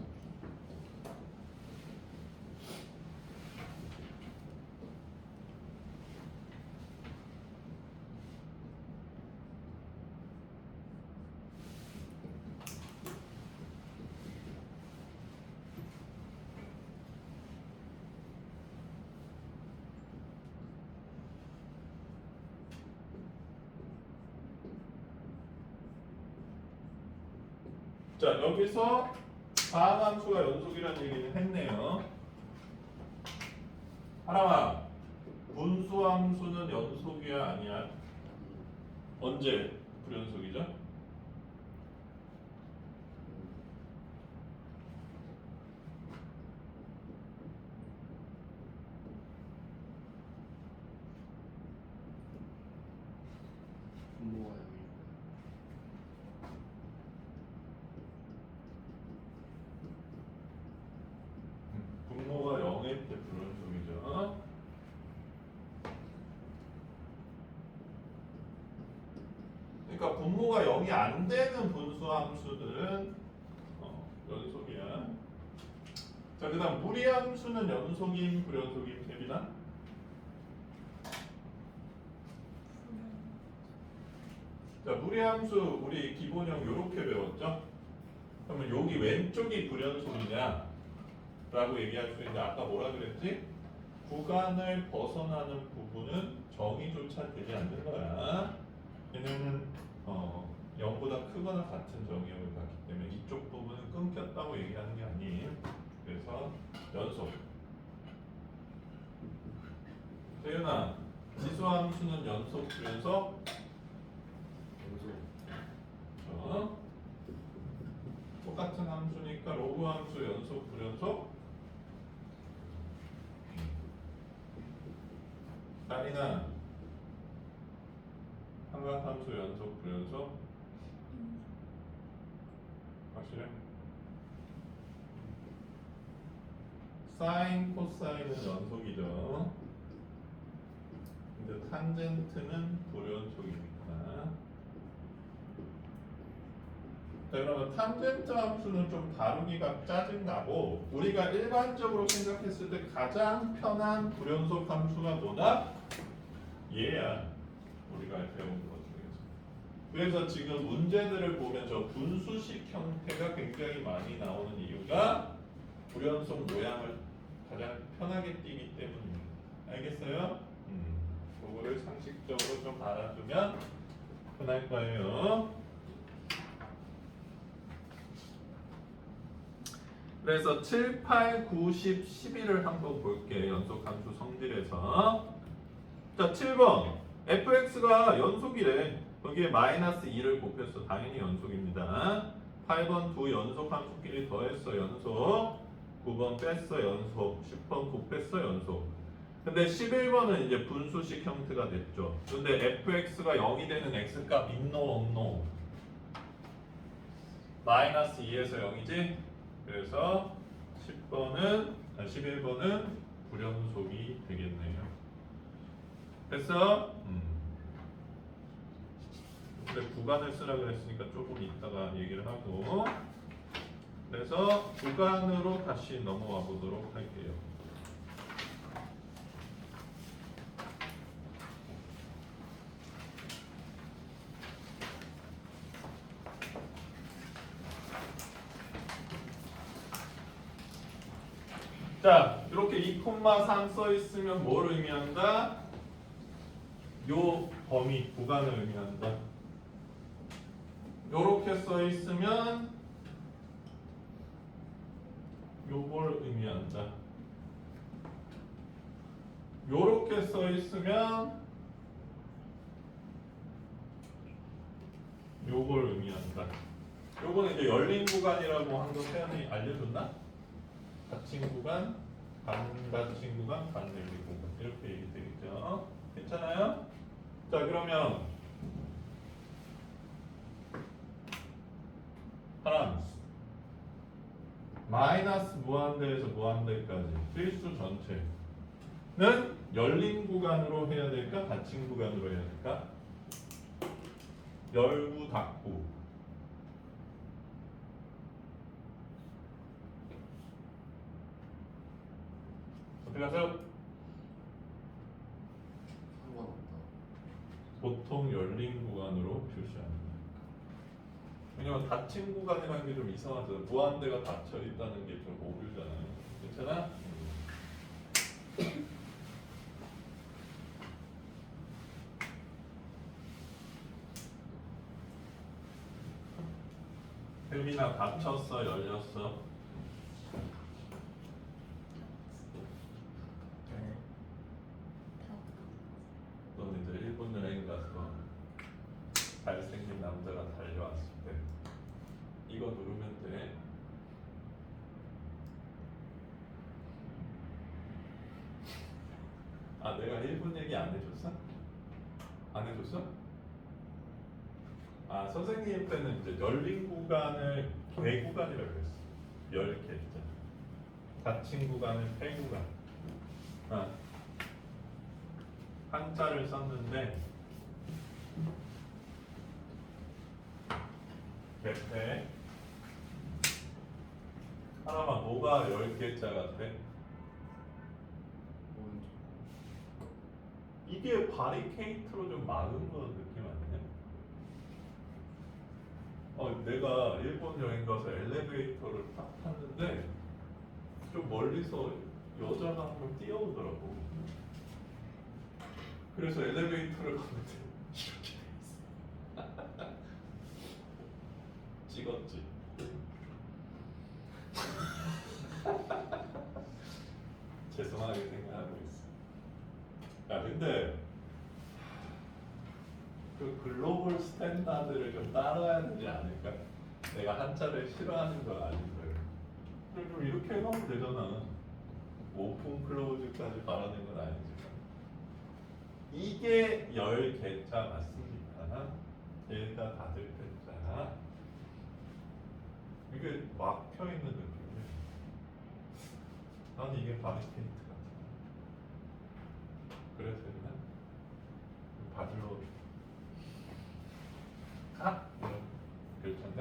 자, 여기서 다항함수가 연속이라는 얘기는 했네요. 하나만, 분수함수는 연속이야 아니야? 언제 불연속이죠? 분모가 여기. 분모가 0일 때 불연속이죠. 그러니까 분모가 0이 안 되는 분수 함수들은 연속이야. 자, 그다음 무리함수는 연속임, 불연속임, 세빈아? 자, 무리함수 우리 기본형 요렇게 배웠죠? 그러면 여기 왼쪽이 불연속이냐? 라고 얘기할 수 있는데 아까 뭐라 그랬지? 구간을 벗어나는 부분은 정의조차 되지 않는 거야. 얘네는 0보다 크거나 같은 정의역을 갖기 때문에 이쪽 부분은 끊겼다고 얘기하는 게 아니에요. 그래서 연속. 세윤아, 지수함수는 연속, 불연속? 연속. 똑같은 함수니까 로그 함수 연속, 불연속? 아니나 삼각함수 연속, 불연속? 확실해? 사인, 코사인은 연속이죠. 근데 탄젠트는 불연속입니다. 자, 그러면 탄젠트 함수는 좀 다루기가 짜증나고 우리가 일반적으로 생각했을 때 가장 편한 불연속 함수가 뭐다? 얘야. 우리가 배운 것 중에서. 그래서 지금 문제들을 보면 저 분수식 형태가 굉장히 많이 나오는 이유가 불연속 모양을 가장 편하게 띄기 때문입니다. 알겠어요? 그거를 상식적으로 좀 알아두면 편할 거예요. 그래서 7, 8, 9, 10, 11을 한번 볼게요. 연속함수 성질에서. 자, 7번. fx가 연속이래. 거기에 마이너스 2를 곱했어. 당연히 연속입니다. 8번 두 연속함수끼리 더했어. 연속. 9번 뺐어. 연속. 10번 곱했어. 연속. 근데 11번은 이제 분수식 형태가 됐죠. 근데 fx가 0이 되는 x값 있노 없노? 마이너스 2에서 0이지? 그래서 11번은 불연속이 되겠네요. 됐어? 근데 구간을 쓰라 그랬으니까 조금 이따가 얘기를 하고, 그래서 구간으로 다시 넘어와 보도록 할게요. 자, 이렇게 2,3 써 있으면 뭘 의미한다? 요 범위 구간을 의미한다. 요렇게 써 있으면 요걸 의미한다. 요렇게 써 있으면 요걸 의미한다. 요거는 이제 열린 구간이라고 한 거 태연이 알려줬나? 닫힌 구간, 반닫힌 구간, 반열린 구간 이렇게 얘기 되겠죠. 괜찮아요? 자, 그러면 하나 마이너스 무한대에서 무한대까지 필수 전체는 열린 구간으로 해야 될까? 닫힌 구간으로 해야 될까? 열고 닫고. 어떻게 하세요? 상관없다. 보통 열린 구간으로 표시합니다. 왜냐면 닫힌 구간이라는 게 좀 이상하잖아요. 무한대가 닫혀 있다는 게 좀 오류잖아요. 괜찮아? 혜민아 닫혔어, 열렸어? 너희들 일본 여행 가서 잘생긴 남자가 달려왔을 때 이거 누르면 돼. 아, 내가 일본 얘기 안 해줬어? 안 해줬어? 아, 선생님 때는 이제 열린 구간을 개 구간이라고 했어. 열 개자. 닫힌 구간을 폐 구간. 아, 한자를 썼는데 개패. 하나만 뭐가 10개짜 같아? 오른쪽. 이게 바리케이트로 좀 막은 거 느낌 아니냐? 내가 일본 여행 가서 엘리베이터를 딱 탔는데 좀 멀리서 여자가 한 명 뛰어오더라고. 그래서 엘리베이터를 갔는데 이렇게 돼 있어. 찍었지. 죄송하게 생각하고 있어. 야 근데 그 글로벌 스탠다드를 좀 따라야 되지 않을까? 내가 한자를 싫어하는 건 아닌데 좀 이렇게 해가면 되잖아. 오픈 클로즈까지 바라는 건 아니지만 이게 10개자 맞습니다. 얘가 닫을 때자 이게 막혀있는 느낌이야. 난 이게 바리케이트 같아. 그래서 그냥 바질로 그렇던가?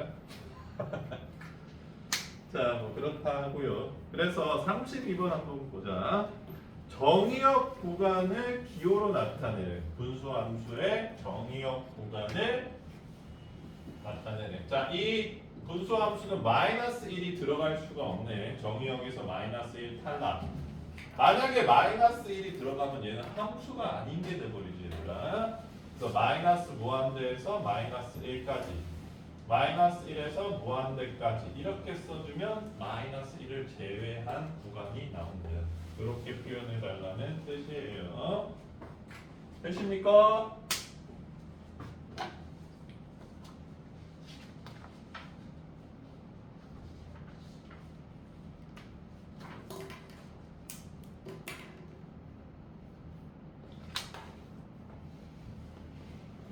자, 뭐 그렇다고요. 그래서 32번 한번 보자. 정의역 구간을 기호로 나타내는 분수함수의 정의역 구간을 나타내는. 자, 이 분수함수는 마이너스 1이 들어갈 수가 없네. 정의역에서 마이너스 1 탈락. 만약에 마이너스 1이 들어가면 얘는 함수가 아닌 게 돼버리지 얘들아. 그래서 마이너스 무한대에서 마이너스 1까지, 마이너스 1에서 무한대까지 이렇게 써주면 마이너스 1을 제외한 구간이 나온다. 이렇게 표현해 달라는 뜻이에요. 되십니까?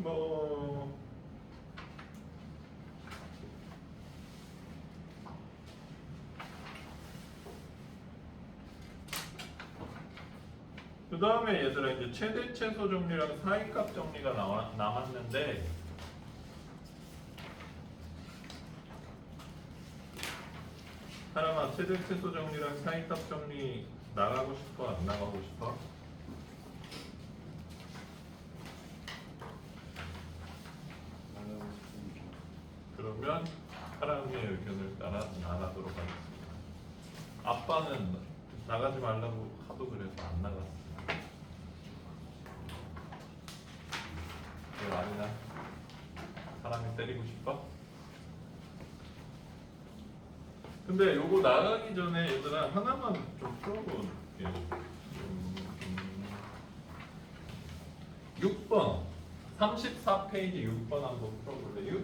뭐 그 다음에 얘들아 이제 최대 최소 정리랑 사이값 정리가 남았는데 사람아 최대 최소 정리랑 사이값 정리 나가고 싶어 안 나가고 싶어? 나가고 싶으니까. 그러면 사람의 의견을 따라 나가도록 하겠습니다. 아빠는 나가지 말라고 하도 그래서 안 나갔어. 왜 아니나? 사람이 때리고 싶어? 근데 요거 나가기 전에 얘들아 하나만 좀 풀어볼게. 6번 34페이지 6번 한번 풀어볼래요?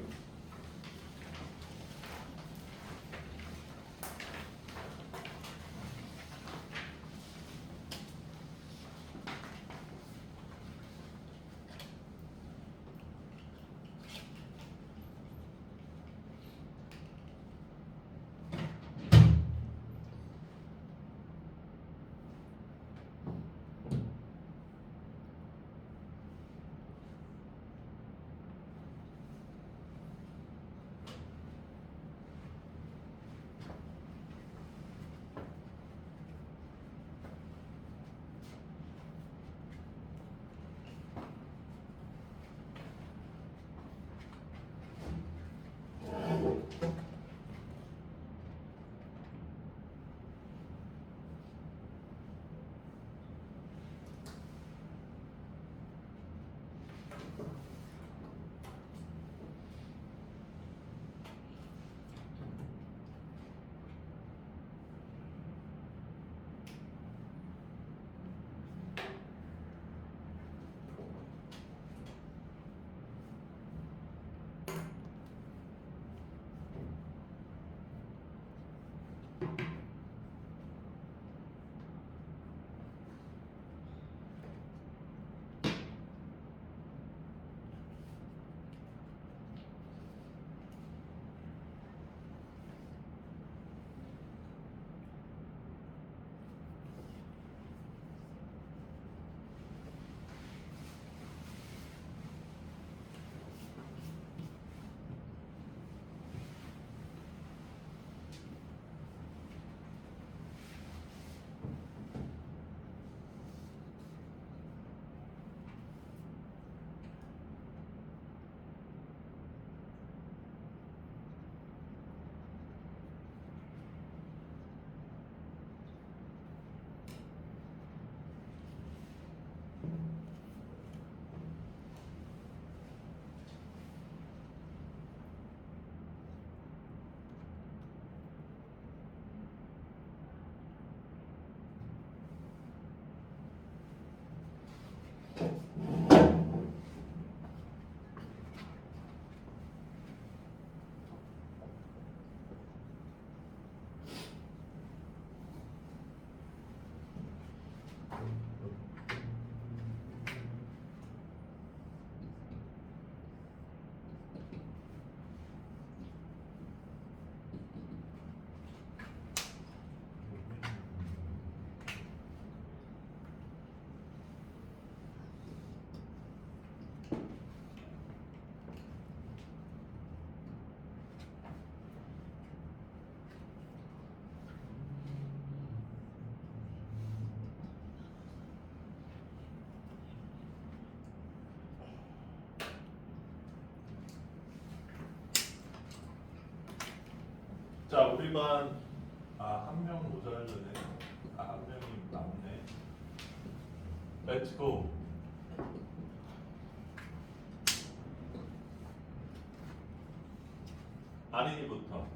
자, 우리 반 한 명 모자르네. 한 명이 남네. Let's go. 아린이부터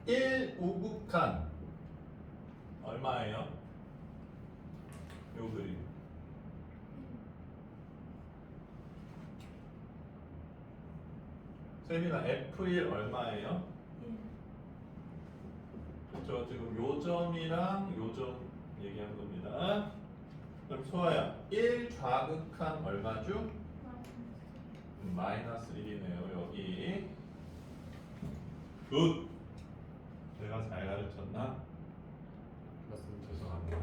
1 우극한 얼마예요? 요 그림 세민아 F1 얼마예요? 그렇죠. 지금 요 점이랑 요 점 얘기한 겁니다. 그럼 소아야 1 좌극한 얼마죠? 마이너스 1이네요. 여기 굿. 내가 잘 가르쳤나? 맞습니다. 죄송합니다.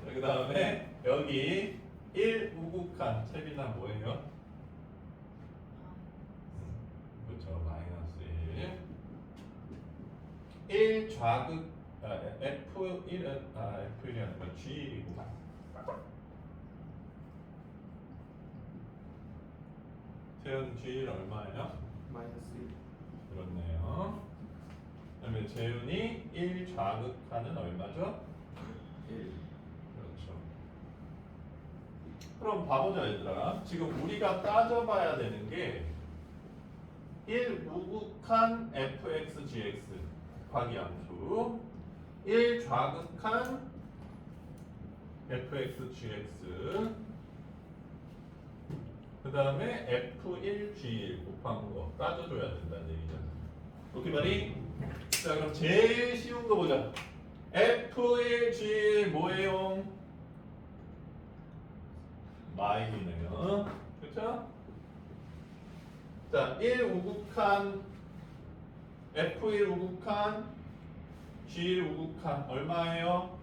자, 그 다음에 여기 1 우극한 세빈아 뭐예요? 그렇죠. 마이너스 1. 1 좌극 F1은 F1이 아니라 G1이구나. 세연 G1 얼마예요? 마이너스 1. 그렇네요. 그다음에 재윤이 1 좌극하는 얼마죠? 1. 그렇죠. 그럼 봐보자 얘들아. 지금 우리가 따져봐야 되는 게 1 우극한 fx gx 곱하기 함수 1 좌극한 fx gx 그 다음에 f1 g1 곱한 거 따져줘야 된다는 얘기잖아. 오케이 말이? 자 그럼 제일 쉬운 거 보자. f1 g1 뭐예요? 마일이네요. 그쵸? 자, 1 우극한 F1 우극한 G1 우극한 얼마예요?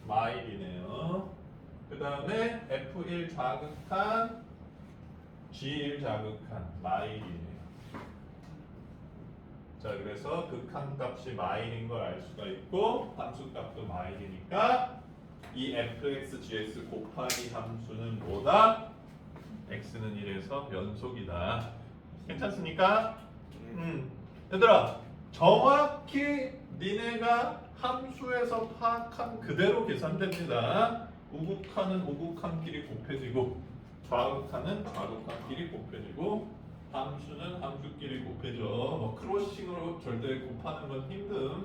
마일이네요. 그 다음에 F1 좌극한 G1 좌극한 마일이네요. 자, 그래서 극한 값이 마일인 걸 알 수가 있고 함수 값도 마일이니까 이 fx, gx 곱하기 함수는 뭐다? x는 1에서 연속이다. 괜찮습니까? 얘들아 정확히 니네가 함수에서 파악한 그대로 계산됩니다. 우극한은 우극한끼리 곱해지고 좌극한은 좌극한끼리 곱해지고 함수는 함수끼리 곱해져. 뭐 크로싱으로 절대 곱하는 건 힘듦.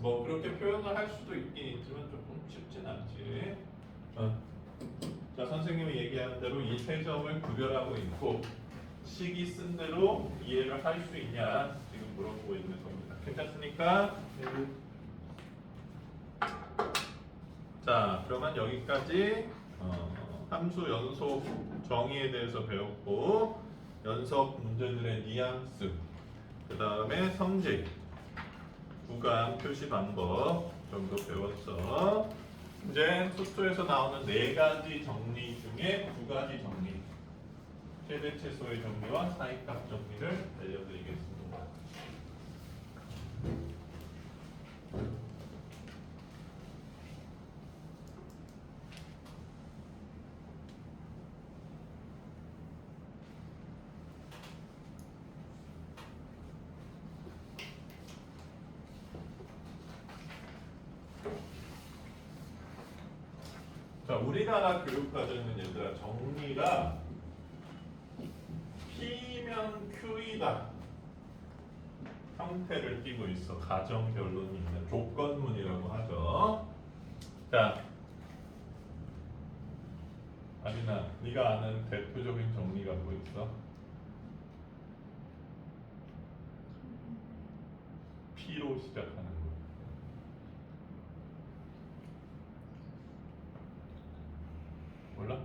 뭐 그렇게 표현을 할 수도 있긴 있지만 조금 쉽진 않지. 자 선생님이 얘기하는 대로 이 세 점을 구별하고 있고 식이 쓴 대로 이해를 할 수 있냐 지금 물어보고 있는 겁니다. 괜찮습니까? 네. 자 그러면 여기까지 함수 연속 정의에 대해서 배웠고 연속 문제들의 뉘앙스 그 다음에 성질 구간 표시 방법 정도 배웠어. 이제 수투에서 나오는 4가지 정리 중에 2가지 정리 최대 최소의 정리와 사이값 정리를 알려드리겠습니다. 자, 우리나라 교육과정은 얘들아 정리가 P면 Q이다 형태를 띠고 있어. 가정 결론이 있는 조건문이라고 하죠. 자, 아리나, 네가 아는 대표적인 정리가 뭐 있어? P로 시작하는 거. 몰라?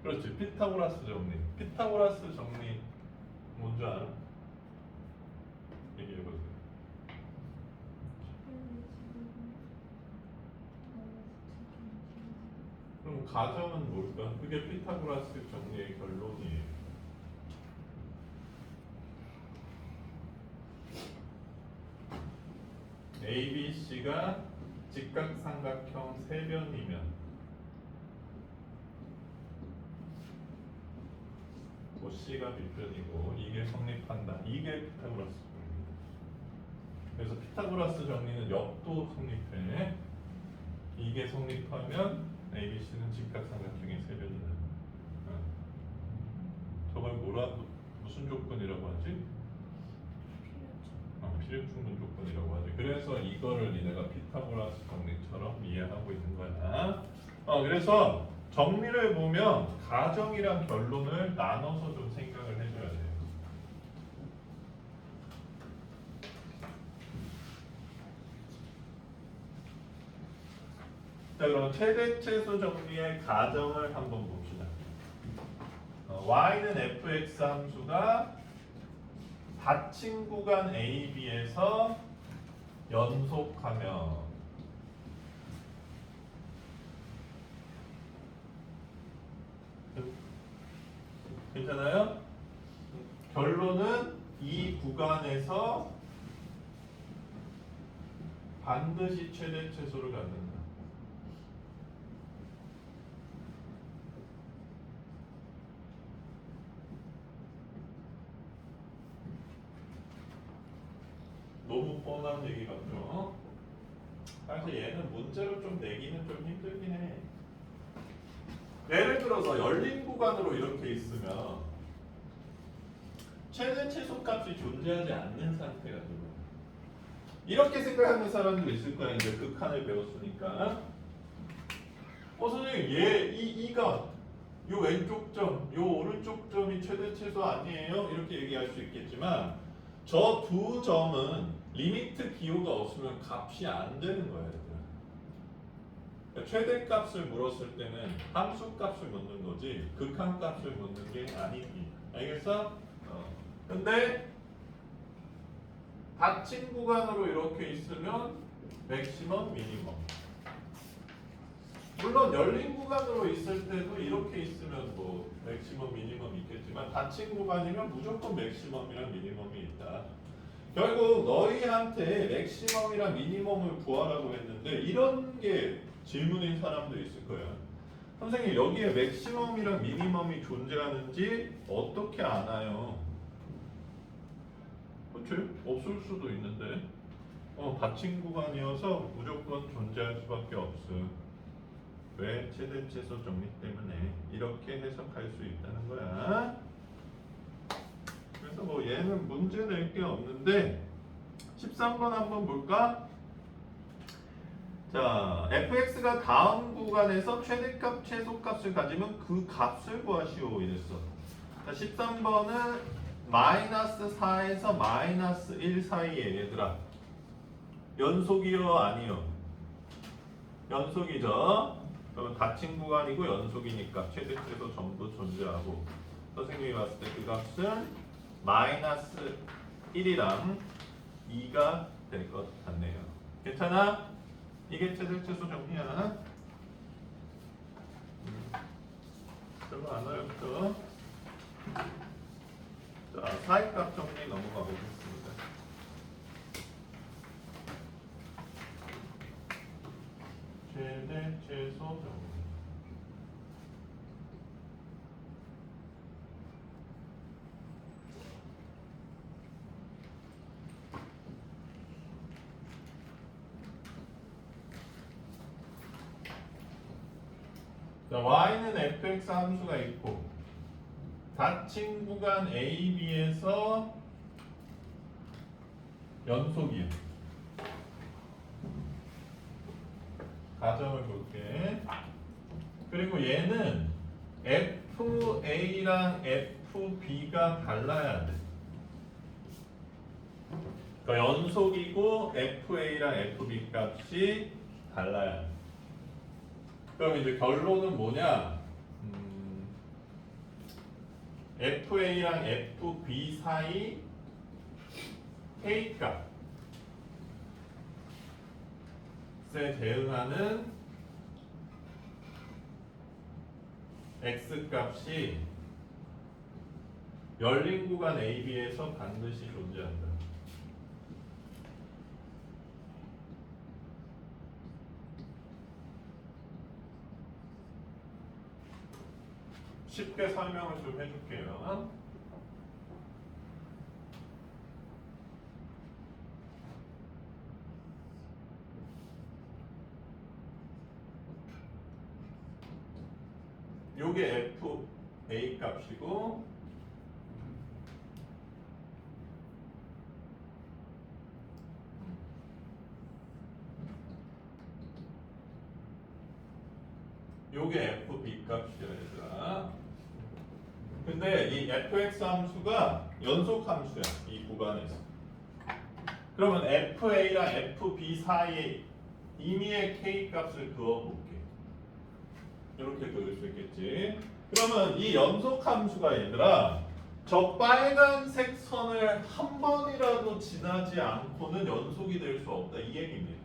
그렇지. 피타고라스 정리. 피타고라스 정리 뭔지 알아? 얘기해보세요. 그럼 가정은 뭘까? 그게 피타고라스 정리의 결론이에요. ABC가 직각삼각형 세변이면 뭐 C가 빗변이고 이게 성립한다. 이게 피타고라스 정리입니다. 그래서 피타고라스 정리는 역도 성립해. 이게 성립하면 ABC는 직각삼각형의 세변이다. 저걸 무슨 조건이라고 하지? 필요충분 조건이라고 하지. 그래서 이거를 니네가 피타고라스 정리처럼 이해하고 있는 거야. 그래서 정리를 보면 가정이랑 결론을 나눠서 좀 생각을 해줘야 돼요. 자, 그럼 최대최소 정리의 가정을 한번 봅시다. y는 fx 함수가 닫힌 구간 A, B에서 연속하면 괜찮아요? 결론은 이 구간에서 반드시 최대 최소를 갖는다. 너무 뻔한 얘기 같죠? 사실 얘는 문제로 좀 내기는 좀 힘들긴 해. 예를 들어서 열린 구간으로 이렇게 있으면 최대 최소 값이 존재하지 않는 상태가 되고 이렇게 생각하는 사람도 있을 거야. 이제 극한을 배웠으니까. 선생님 이가 요 왼쪽 점, 요 오른쪽 점이 최대 최소 아니에요? 이렇게 얘기할 수 있겠지만 저 두 점은 리미트 기호가 없으면 값이 안 되는 거예요. 최대값을 물었을 때는 함수값을 묻는 거지 극한값을 묻는 게 아니지. 알겠어? 근데 닫힌 구간으로 이렇게 있으면 맥시멈, 미니멈. 물론 열린 구간으로 있을 때도 이렇게 있으면 뭐 맥시멈, 미니멈 있겠지만 닫힌 구간이면 무조건 맥시멈이랑 미니멈이 있다. 결국 너희한테 맥시멈이랑 미니멈을 구하라고 했는데 이런 게 질문인 사람도 있을 거야. 선생님 여기에 맥시멈이랑 미니멈이 존재하는지 어떻게 아나요? 그치? 없을 수도 있는데 닫힌 구간이어서 무조건 존재할 수밖에 없어. 왜? 최대 최소 정리 때문에 이렇게 해석할 수 있다는 거야. 그래서 뭐 얘는 문제 낼 게 없는데 13번 한번 볼까? 자, fx가 다음 구간에서 최대값, 최소값을 가지면 그 값을 구하시오 이랬어. 자, 13번은 마이너스 4에서 마이너스 1 사이에 얘들아 연속이요 아니요? 연속이죠. 그러면 닫힌 구간이고 연속이니까 최대 최소 전부 존재하고 선생님이 봤을 때 그 값은 마이너스 1이랑 2가 될 것 같네요. 괜찮아? 이게 최대 최소 정리야. 별로 안 어렵죠? 자, 사이값 정리 넘어가 보겠습니다. 최대 최소 정리. 자, y는 fx 함수가 있고 닫힌 구간 A, B에서 연속이야. 가정을 볼게. 그리고 얘는 FA랑 FB가 달라야 돼. 그러니까 연속이고 FA랑 FB 값이 달라야 돼. 그럼 이제 결론은 뭐냐? FA랑 FB 사이 K값에 대응하는 X값이 열린 구간 AB에서 반드시 존재한다. 쉽게 설명을 좀 해줄게요. 요게 FA 값이고 요게 FB 값이야 얘들아. 근데 이 fx 함수가 연속 함수야 이 구간에서. 그러면 FA랑 FB 사이에 임의의 K 값을 그어볼게. 이렇게 그릴 수 있겠지. 그러면 이 연속 함수가 얘들아 저 빨간색 선을 한 번이라도 지나지 않고는 연속이 될 수 없다 이 얘기입니다.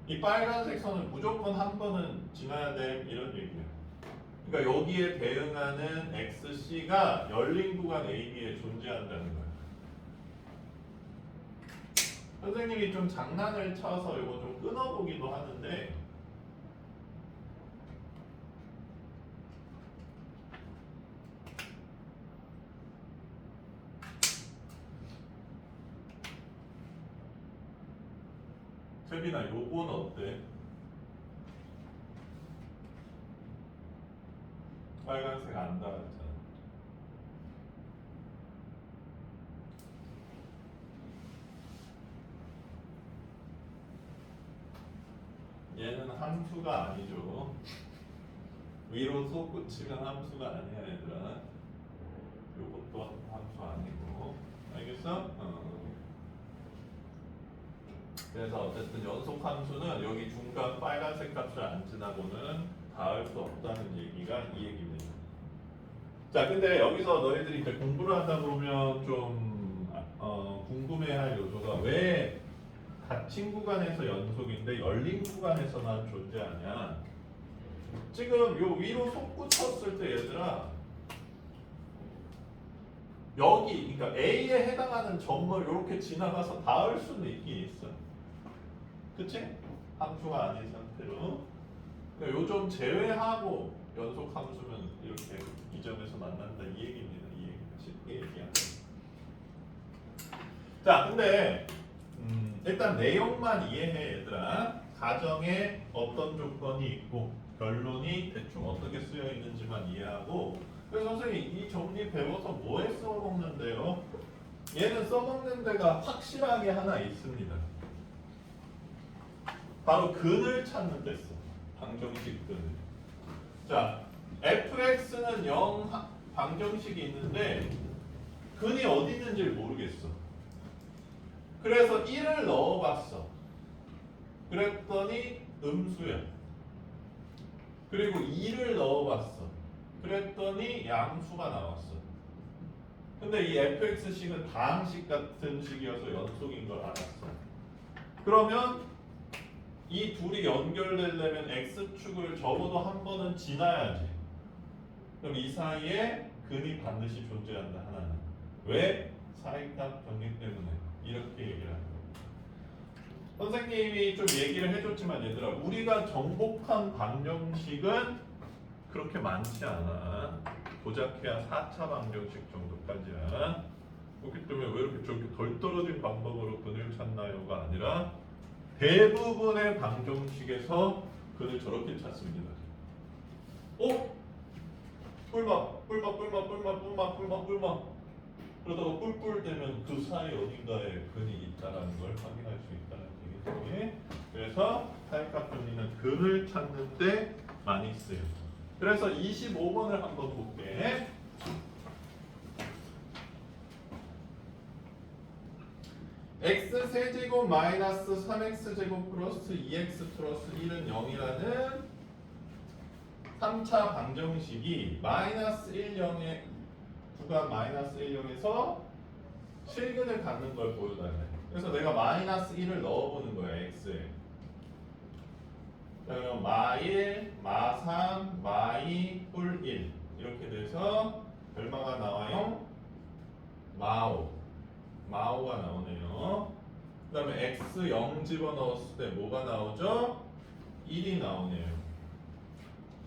이 빨간색 선을 무조건 한 번은 지나야 돼 이런 얘기야. 그러니까 여기에 대응하는 XC가 열린 구간 AB에 존재한다는 거야. 선생님이 좀 장난을 쳐서 이거 좀 끊어보기도 하는데 세빈아 요건 어때? 빨간색 안 닿았잖아. 얘는 함수가 아니죠. 위로 솟구치면 함수가 아니야 얘들아. 요것도 함수 아니고. 알겠어? 그래서 어쨌든 연속 함수는 여기 중간 빨간색 값을 안 지나고는 닿을 수 없다는 얘기가 이 얘기입니다. 자, 근데 여기서 너희들이 이제 공부를 하다 보면 좀 궁금해할 요소가 왜 닫힌 구간에서 연속인데 열린 구간에서만 존재하냐? 지금 요 위로 솟구쳤을 때 얘들아 여기 그러니까 A에 해당하는 점을 이렇게 지나가서 닿을 수는 있긴 있어. 그치? 함수가 아닌 상태로. 그러니까 요 점 제외하고 연속 함수면 이렇게 이 점에서 만난다 이 얘기입니다. 이 얘기 쉽게 얘기하면. 자, 근데 일단 내용만 이해해 얘들아. 가정에 어떤 조건이 있고 결론이 대충 어떻게 쓰여 있는지만 이해하고. 그래서 선생님 이 정리 배워서 뭐에 써먹는데요? 얘는 써먹는 데가 확실하게 하나 있습니다. 바로 근을 찾는 데 써. 방정식 근을. 자, fx는 0 방정식이 있는데 근이 어디 있는지 모르겠어. 그래서 1을 넣어봤어. 그랬더니 음수야. 그리고 2를 넣어봤어. 그랬더니 양수가 나왔어. 근데 이 fx식은 다항식 같은 식이어서 연속인 걸 알았어. 그러면 이 둘이 연결되려면 x축을 적어도 한 번은 지나야지. 그럼 이 사이에 근이 반드시 존재한다 하나는. 왜? 사이값 정리 때문에. 이렇게 얘기를 하는 거예요. 선생님이 좀 얘기를 해줬지만 얘들아 우리가 정복한 방정식은 그렇게 많지 않아. 고작해야 4차 방정식 정도까지야. 그렇기 때문에 왜 이렇게 저렇게 덜 떨어진 방법으로 근을 찾나요가 아니라 대부분의 방정식에서 근을 저렇게 찾습니다. 뿔막 그러다가 뿔뿔 되면 그 사이 어딘가에 근이 있다라는 걸 확인할 수 있다는 얘기지. 그래서 사이값 정리는 근을 찾는 데 많이 쓰여요. 그래서 25번을 한번 볼게. x 세제곱 마이너스 3x 제곱 플러스 2x 플러스 1은 0이라는 3차 방정식이 마이너스 1, 0에 구간 마이너스 1, 0에서 실근을 갖는 걸 보여달래. 그래서 내가 마이너스 1을 넣어보는 거야 x에. 자, 그럼 마1, 마3, 마2, 뿔1 이렇게 돼서 얼마가 나와요? 마5 마5가 나오네요. 그 다음에 x 0 집어넣었을 때 뭐가 나오죠? 1이 나오네요.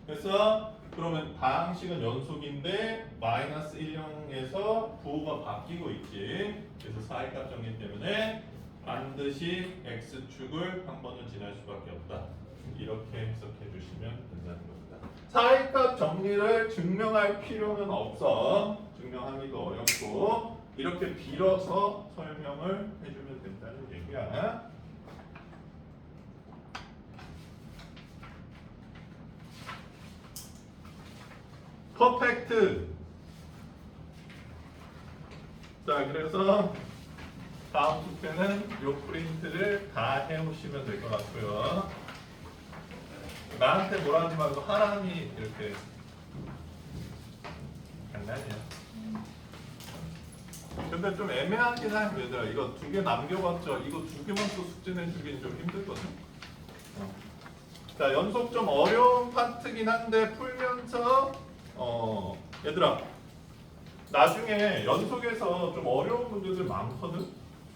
그래서 그러면 방식은 연속인데 마이너스 1형에서 부호가 바뀌고 있지. 그래서 사이값 정리 때문에 반드시 x축을 한 번은 지날 수밖에 없다. 이렇게 해석해 주시면 된다는 겁니다. 사이값 정리를 증명할 필요는 없어. 증명하기도 어렵고 이렇게 빌어서 설명을 해주면 된다는 얘기야. 퍼펙트. 자, 그래서 다음 숙제는 요 프린트를 다 해오시면 될 것 같고요. 나한테 뭐라 하지 말고 하람이 이렇게 장난이야. 근데 좀 애매하긴 해, 얘들아. 이거 2개 남겨봤죠? 이거 2개만 또 숙제 내주기는 좀 힘들거든. 자, 연속 좀 어려운 파트긴 한데 풀면서 얘들아, 나중에 연속에서 좀 어려운 문제들 많거든?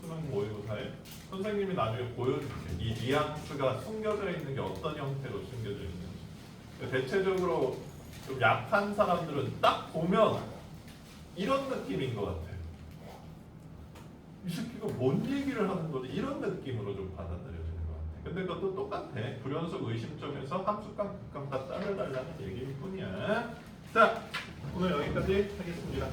수능 모의고사에. 선생님이 나중에 보여줄게. 이 뉘앙스가 숨겨져 있는 게 어떤 형태로 숨겨져 있는지. 대체적으로 좀 약한 사람들은 딱 보면 이런 느낌인 것 같아. 이 새끼가 뭔 얘기를 하는 거지? 이런 느낌으로 좀 받아들여지는 것 같아. 근데 그것도 똑같아. 불연속 의심점에서 함수값, 극값 다 따라달라는 얘기일 뿐이야. 자, 오늘 여기까지 하겠습니다.